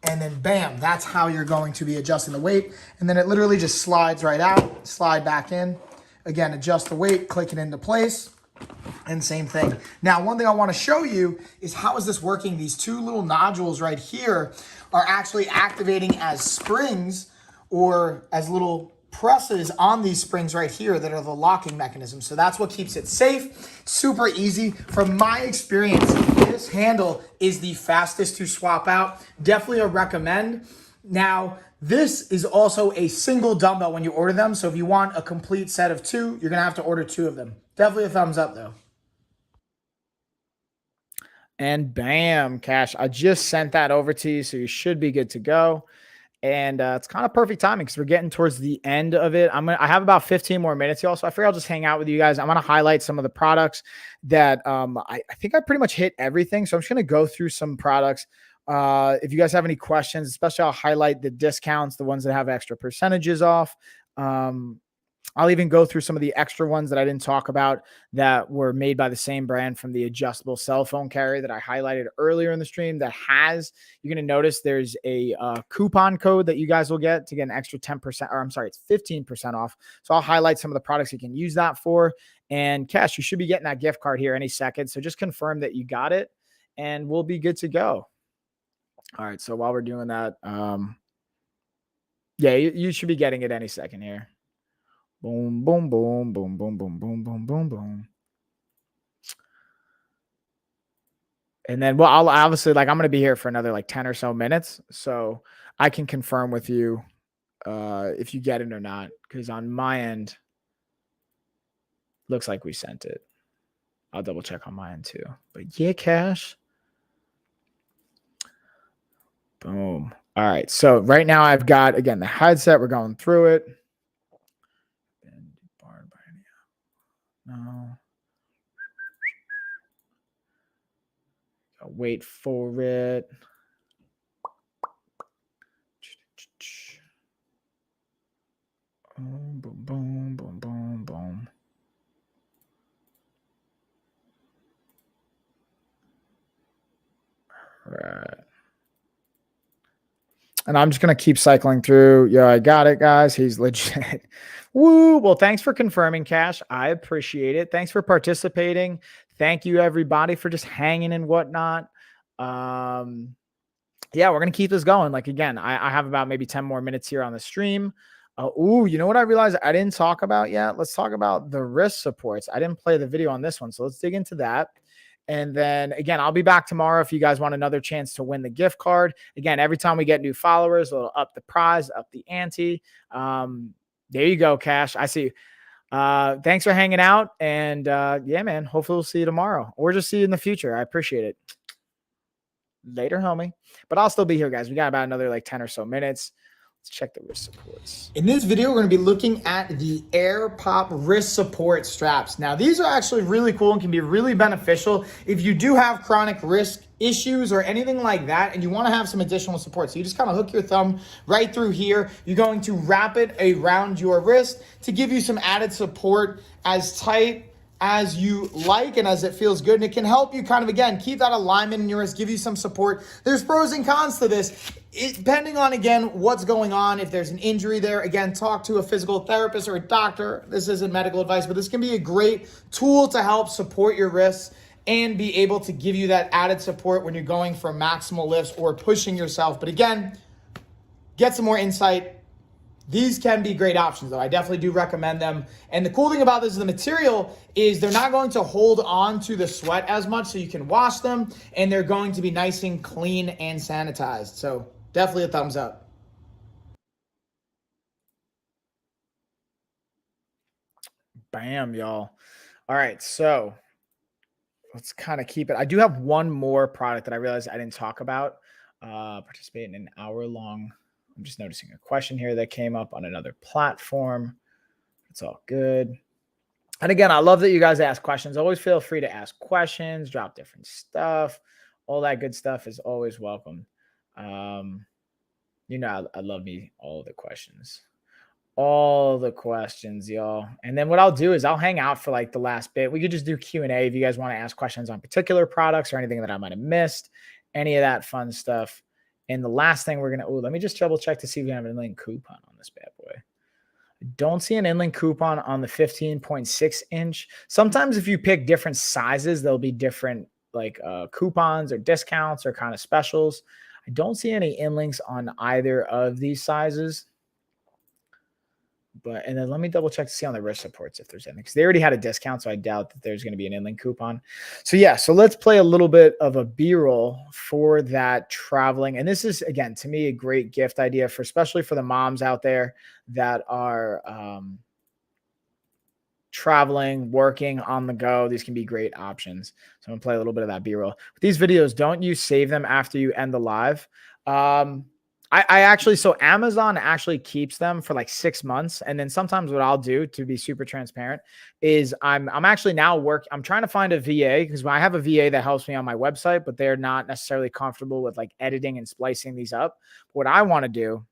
and then bam, that's how you're going to be adjusting the weight. And then it literally just slides right out, slide back in. Again, adjust the weight, click it into place. And same thing. Now, one thing I want to show you is how is this working? These two little nodules right here are actually activating as springs or as little presses on these springs right here that are the locking mechanism. So that's what keeps it safe. Super easy. From my experience, this handle is the fastest to swap out. Definitely a recommend. Now, this is also a single dumbbell when you order them. So if you want a complete set of two, you're going to have to order two of them. Definitely a thumbs up though. And bam, Cash, I just sent that over to you, so you should be good to go. And it's kind of perfect timing because we're getting towards the end of it. I have about 15 more minutes, y'all, so I figure I'll just hang out with you guys. I'm going to highlight some of the products that I think I pretty much hit everything. So I'm just going to go through some products. If you guys have any questions, especially I'll highlight the discounts, the ones that have extra percentages off. I'll even go through some of the extra ones that I didn't talk about that were made by the same brand from the adjustable cell phone carrier that I highlighted earlier in the stream that you're going to notice there's a coupon code that you guys will get to get an extra 10%, or I'm sorry, it's 15% off. So I'll highlight some of the products you can use that for. And Cash, you should be getting that gift card here any second. So just confirm that you got it and we'll be good to go. All right. So while we're doing that, yeah, you should be getting it any second here. Boom, boom, boom, boom, boom, boom, boom, boom, boom, boom. And then, well, I'll obviously, I'm going to be here for another 10 or so minutes. So I can confirm with you if you get it or not. Because on my end, looks like we sent it. I'll double check on my end too. But yeah, Cash. Boom. All right. So right now I've got, again, the headset. We're going through it. No. I'll wait for it. Boom, boom, boom, boom, boom, boom. All right. And I'm just going to keep cycling through. Yeah, I got it, guys. He's legit. Woo. Well, thanks for confirming, Cash. I appreciate it. Thanks for participating. Thank you, everybody, for just hanging and whatnot. Yeah, we're going to keep this going. Again, I have about maybe 10 more minutes here on the stream. You know what I realized I didn't talk about yet? Let's talk about the wrist supports. I didn't play the video on this one, so let's dig into that. And then again, I'll be back tomorrow if you guys want another chance to win the gift card. Again, every time we get new followers, it'll up the prize, up the ante. There you go, Cash. I see you. Thanks for hanging out. And yeah, man, hopefully we'll see you tomorrow or just see you in the future. I appreciate it. Later, homie. But I'll still be here, guys. We got about another 10 or so minutes. Let's check the wrist supports. In this video, we're going to be looking at the Air Pop wrist support straps. Now, these are actually really cool and can be really beneficial if you do have chronic wrist issues or anything like that and you want to have some additional support. So you just kind of hook your thumb right through here. You're going to wrap it around your wrist to give you some added support as tight as you like and as it feels good. And it can help you kind of, again, keep that alignment in your wrist, give you some support. There's pros and cons to this. Depending on, again, what's going on, if there's an injury there, again, talk to a physical therapist or a doctor. This isn't medical advice, but this can be a great tool to help support your wrists and be able to give you that added support when you're going for maximal lifts or pushing yourself. But again, get some more insight. These can be great options, though. I definitely do recommend them. And the cool thing about this is the material is they're not going to hold on to the sweat as much, so you can wash them, and they're going to be nice and clean and sanitized. So definitely a thumbs up. Bam, y'all. All right, so let's kind of keep it. I do have one more product that I realized I didn't talk about. Participate in an hour-long. I'm just noticing a question here that came up on another platform. It's all good. And again, I love that you guys ask questions. Always feel free to ask questions, drop different stuff. All that good stuff is always welcome. I love me all the questions. All the questions, y'all. And then what I'll do is I'll hang out for like the last bit. We could just do Q&A if you guys want to ask questions on particular products or anything that I might have missed, any of that fun stuff. And the last thing we're going to, let me just double check to see if we have an inlink coupon on this bad boy. I don't see an inlink coupon on the 15.6 inch. Sometimes if you pick different sizes, there'll be different like coupons or discounts or kind of specials. I don't see any inlinks on either of these sizes. And then let me double check to see on the wrist supports if there's anything, because they already had a discount, so I doubt that there's going to be an inlink coupon. So yeah, so let's play a little bit of a B-roll for that traveling. And this is, again, to me, a great gift idea for, especially for the moms out there that are traveling, working on the go. These can be great options. So I'm gonna play a little bit of that B-roll. With these videos, don't you save them after you end the live? I actually, so Amazon actually keeps them for like 6 months. And then sometimes what I'll do, to be super transparent, is I'm actually now I'm trying to find a VA, because I have a VA that helps me on my website, but they're not necessarily comfortable with like editing and splicing these up. What I want to do,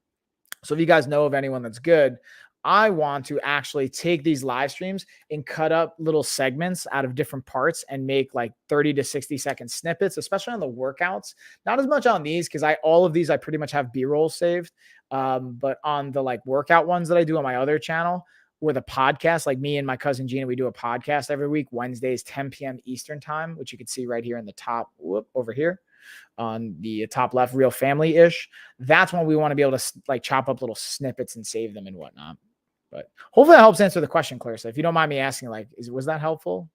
so if you guys know of anyone that's good, I want to actually take these live streams and cut up little segments out of different parts and make like 30 to 60-second snippets, especially on the workouts. Not as much on these, because all of these I pretty much have B-rolls saved. But on the like workout ones that I do on my other channel with a podcast, like me and my cousin Gina, we do a podcast every week, Wednesdays, 10 p.m. Eastern time, which you can see right here in the top, over here on the top left, Real Family-ish. That's when we want to be able to like chop up little snippets and save them and whatnot. But hopefully that helps answer the question, Clarissa. If you don't mind me asking, like, was that helpful?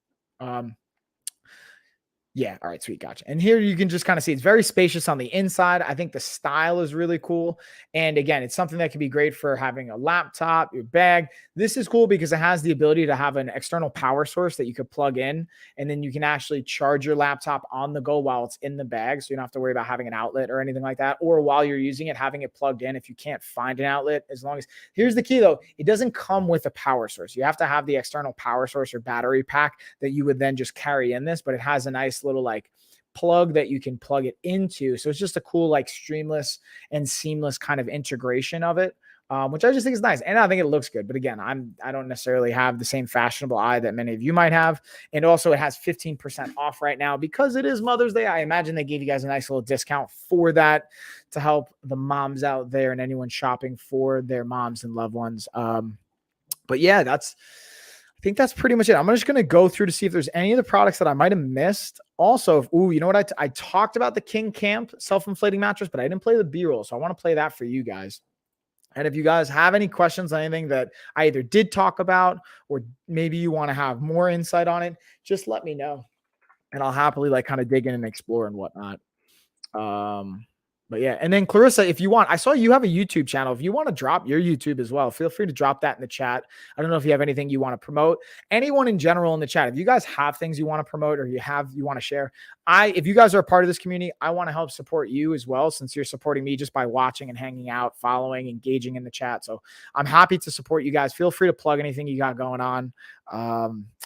Yeah. All right. Sweet. Gotcha. And here you can just kind of see it's very spacious on the inside. I think the style is really cool. And again, it's something that can be great for having a laptop, your bag. This is cool because it has the ability to have an external power source that you could plug in, and then you can actually charge your laptop on the go while it's in the bag. So you don't have to worry about having an outlet or anything like that. Or while you're using it, having it plugged in if you can't find an outlet, as long as, here's the key though, it doesn't come with a power source. You have to have the external power source or battery pack that you would then just carry in this, but it has a nice little like plug that you can plug it into. So it's just a cool, like streamless and seamless kind of integration of it, which I just think is nice. And I think it looks good. But again, I don't necessarily have the same fashionable eye that many of you might have. And also it has 15% off right now because it is Mother's Day. I imagine they gave you guys a nice little discount for that to help the moms out there and anyone shopping for their moms and loved ones. But yeah, I think that's pretty much it. I'm just going to go through to see if there's any of the products that I might have missed. Also, you know what? I talked about the King Camp self-inflating mattress, but I didn't play the B-roll. So I want to play that for you guys. And if you guys have any questions on anything that I either did talk about, or maybe you want to have more insight on it, just let me know. And I'll happily like kind of dig in and explore and whatnot. But yeah, and then Clarissa, if you want, I saw you have a YouTube channel. If you want to drop your YouTube as well, feel free to drop that in the chat. I don't know if you have anything you want to promote. Anyone in general in the chat, if you guys have things you want to promote or you want to share, if you guys are a part of this community, I want to help support you as well, since you're supporting me just by watching and hanging out, following, engaging in the chat. So I'm happy to support you guys. Feel free to plug anything you got going on.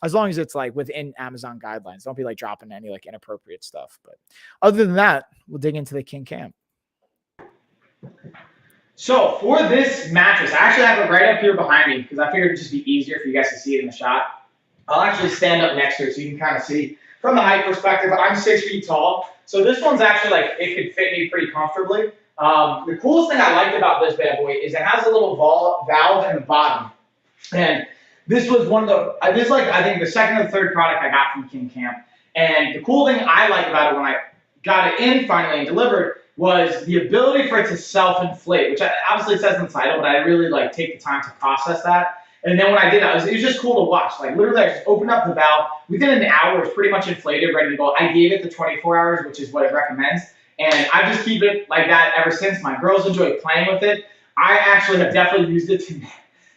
As long as it's like within Amazon guidelines. Don't be like dropping any like inappropriate stuff. But other than that, we'll dig into the King Camp. So for this mattress, I actually have it right up here behind me because I figured it'd just be easier for you guys to see it in the shot. I'll actually stand up next to it so you can kind of see from the height perspective. I'm 6 feet tall, so this one's actually like, it could fit me pretty comfortably. The coolest thing I liked about this bad boy is it has a little valve in the bottom. And this was one of the, I think the second or third product I got from King Camp. And the cool thing I liked about it when I got it in finally and delivered was the ability for it to self-inflate, which obviously it says in the title, but I really like take the time to process that. And then when I did that, it was just cool to watch. Like literally, I just opened up the valve. Within an hour, it was pretty much inflated, ready to go. I gave it the 24 hours, which is what it recommends. And I just keep it like that ever since. My girls enjoy playing with it. I actually have definitely used it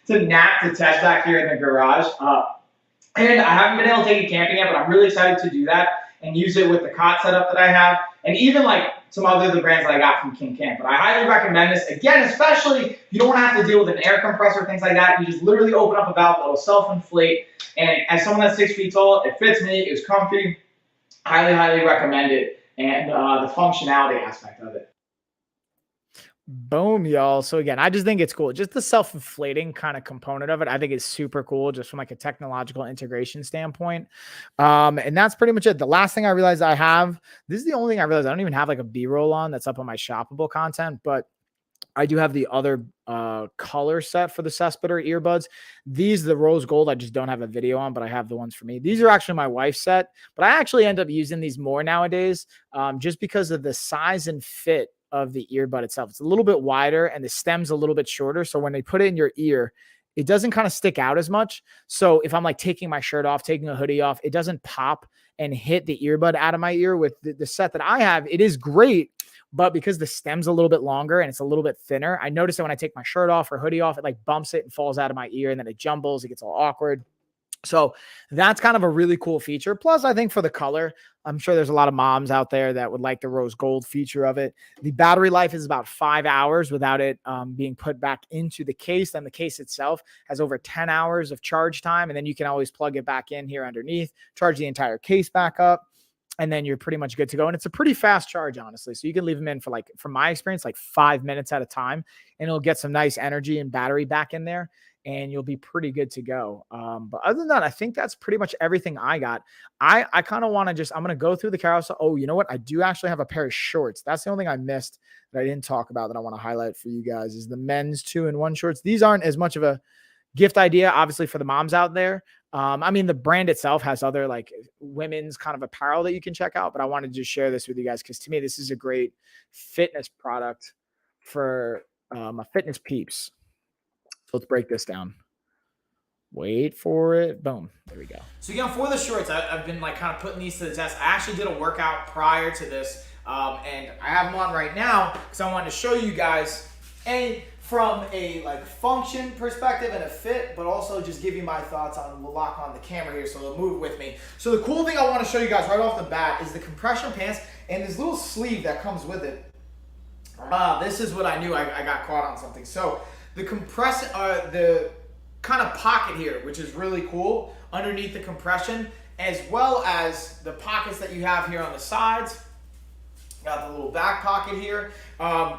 to nap to test back here in the garage. And I haven't been able to take it camping yet, but I'm really excited to do that and use it with the cot setup that I have. And even like some other of the brands that I got from King Camp. But I highly recommend this. Again, especially if you don't want to have to deal with an air compressor, things like that. You just literally open up a valve that will self-inflate. And as someone that's 6 feet tall, it fits me. It was comfy. Highly, highly recommend it. And the functionality aspect of it. Boom, y'all. So again, I just think it's cool. Just the self-inflating kind of component of it, I think is super cool, just from like a technological integration standpoint. And that's pretty much it. The last thing I realized I have, this is the only thing I realized I don't even have like a B-roll on that's up on my shoppable content, but I do have the other color set for the Cespeter earbuds. These, the rose gold, I just don't have a video on, but I have the ones for me. These are actually my wife's set, but I actually end up using these more nowadays, just because of the size and fit of the earbud itself. It's a little bit wider and the stem's a little bit shorter. So when they put it in your ear, it doesn't kind of stick out as much. So if I'm like taking my shirt off, taking a hoodie off, it doesn't pop and hit the earbud out of my ear. With the set that I have, it is great, but because the stem's a little bit longer and it's a little bit thinner, I notice that when I take my shirt off or hoodie off, it like bumps it and falls out of my ear, and then it jumbles, it gets all awkward. So that's kind of a really cool feature. Plus, I think for the color, I'm sure there's a lot of moms out there that would like the rose gold feature of it. The battery life is about 5 hours without it being put back into the case. Then the case itself has over 10 hours of charge time. And then you can always plug it back in here underneath, charge the entire case back up, and then you're pretty much good to go. And it's a pretty fast charge, honestly. So you can leave them in for, like, from my experience, like 5 minutes at a time, and it'll get some nice energy and battery back in there, and you'll be pretty good to go. But other than that, I think that's pretty much everything I got. I kind of want to I'm going to go through the carousel. Oh, you know what? I do actually have a pair of shorts. That's the only thing I missed that I didn't talk about that I want to highlight for you guys is the men's 2-in-1 shorts. These aren't as much of a gift idea, obviously, for the moms out there. I mean, the brand itself has other like women's kind of apparel that you can check out, but I wanted to just share this with you guys because to me, this is a great fitness product for a fitness peeps. So let's break this down. Wait for it. Boom. There we go. So again, for the shorts, I've been like kind of putting these to the test. I actually did a workout prior to this, and I have them on right now because I wanted to show you guys from a like function perspective and a fit, but also just give you my thoughts on. We'll lock on the camera here so they'll move with me. So the cool thing I want to show you guys right off the bat is the compression pants and this little sleeve that comes with it. This is what I knew I got caught on something. So the the kind of pocket here, which is really cool underneath the compression, as well as the pockets that you have here on the sides. Got the little back pocket here,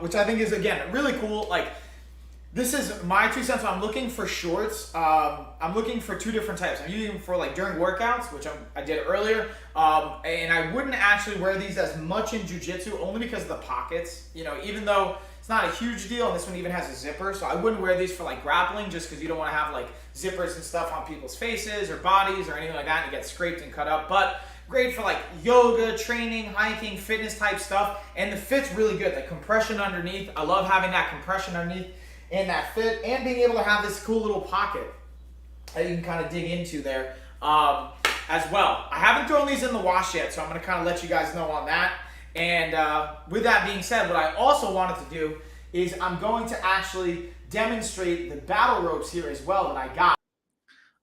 which I think is, again, really cool. Like, this is my 2 cents. I'm looking for shorts. I'm looking for 2 different types. I'm using them for like during workouts, which I did earlier. And I wouldn't actually wear these as much in jiu-jitsu only because of the pockets. You know, even though it's not a huge deal, and this one even has a zipper, so I wouldn't wear these for like grappling just because you don't want to have like zippers and stuff on people's faces or bodies or anything like that and get scraped and cut up. But great for like yoga, training, hiking, fitness type stuff. And the fit's really good. The compression underneath, I love having that compression underneath and that fit, and being able to have this cool little pocket that you can kind of dig into there as well. I haven't thrown these in the wash yet, so I'm going to kind of let you guys know on that. And with that being said, what I also wanted to do is I'm going to actually demonstrate the battle ropes here as well that I got.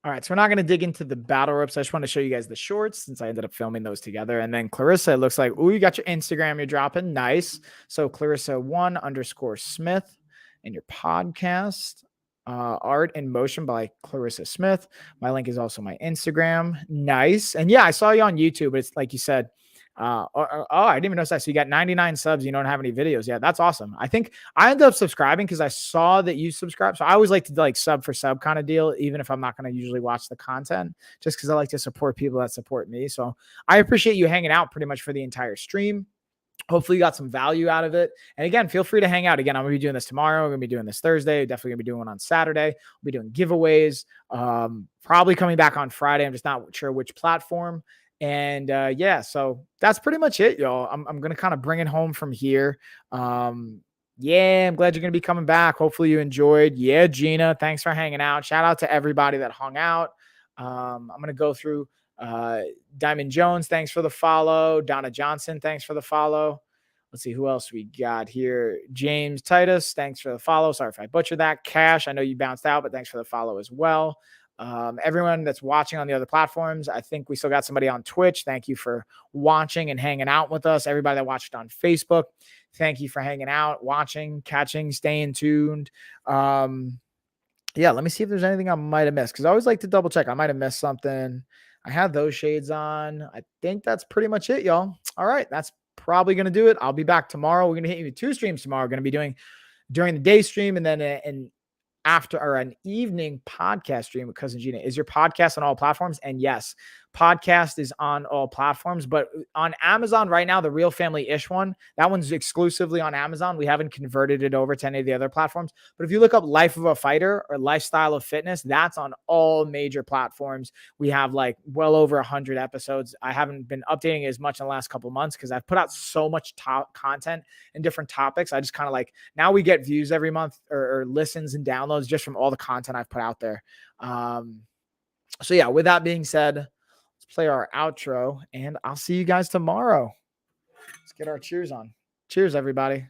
All right, so we're not going to dig into the battle ropes. I just want to show you guys the shorts since I ended up filming those together. And then Clarissa, it looks like, ooh, you got your Instagram you're dropping. Nice. So Clarissa1_Smith and your podcast, Art in Motion by Clarissa Smith. My link is also my Instagram. Nice. And yeah, I saw you on YouTube, but it's like you said, I didn't even notice that. So you got 99 subs. You don't have any videos. Yeah, that's awesome. I think I ended up subscribing because I saw that you subscribe. So I always like to like sub for sub kind of deal, even if I'm not going to usually watch the content, just because I like to support people that support me. So I appreciate you hanging out pretty much for the entire stream. Hopefully you got some value out of it. And again, feel free to hang out. Again, I'm going to be doing this tomorrow. I'm going to be doing this Thursday. Definitely going to be doing one on Saturday. We'll be doing giveaways. Probably coming back on Friday. I'm just not sure which platform. And yeah, so that's pretty much it, y'all. I'm going to kind of bring it home from here. Yeah, I'm glad you're going to be coming back. Hopefully you enjoyed. Yeah, Gina, thanks for hanging out. Shout out to everybody that hung out. I'm going to go through Diamond Jones, thanks for the follow. Donna Johnson, thanks for the follow. Let's see who else we got here. James Titus, thanks for the follow. Sorry if I butchered that. Cash, I know you bounced out, but thanks for the follow as well. Everyone that's watching on the other platforms, I think we still got somebody on Twitch. Thank you for watching and hanging out with us. Everybody that watched on Facebook, thank you for hanging out, watching, catching, staying tuned. Yeah, let me see if there's anything I might have missed because I always like to double check. I might have missed something. I have those shades on. I think that's pretty much it, y'all. All right, that's probably going to do it. I'll be back tomorrow. We're going to hit you with 2 streams tomorrow. We're going to be doing during the day stream, and then an after or an evening podcast stream with Cousin Gina. Is your podcast on all platforms? And yes, podcast is on all platforms, but on Amazon right now, the Real Family-ish one, that one's exclusively on Amazon. We haven't converted it over to any of the other platforms. But if you look up Life of a Fighter or Lifestyle of Fitness, that's on all major platforms. We have like well over 100 episodes. I haven't been updating as much in the last couple of months because I've put out so much content and different topics. I just kind of like, now we get views every month or listens and downloads just from all the content I've put out there. So yeah, with that being said, let's play our outro and I'll see you guys tomorrow. Let's get our cheers on. Cheers, everybody.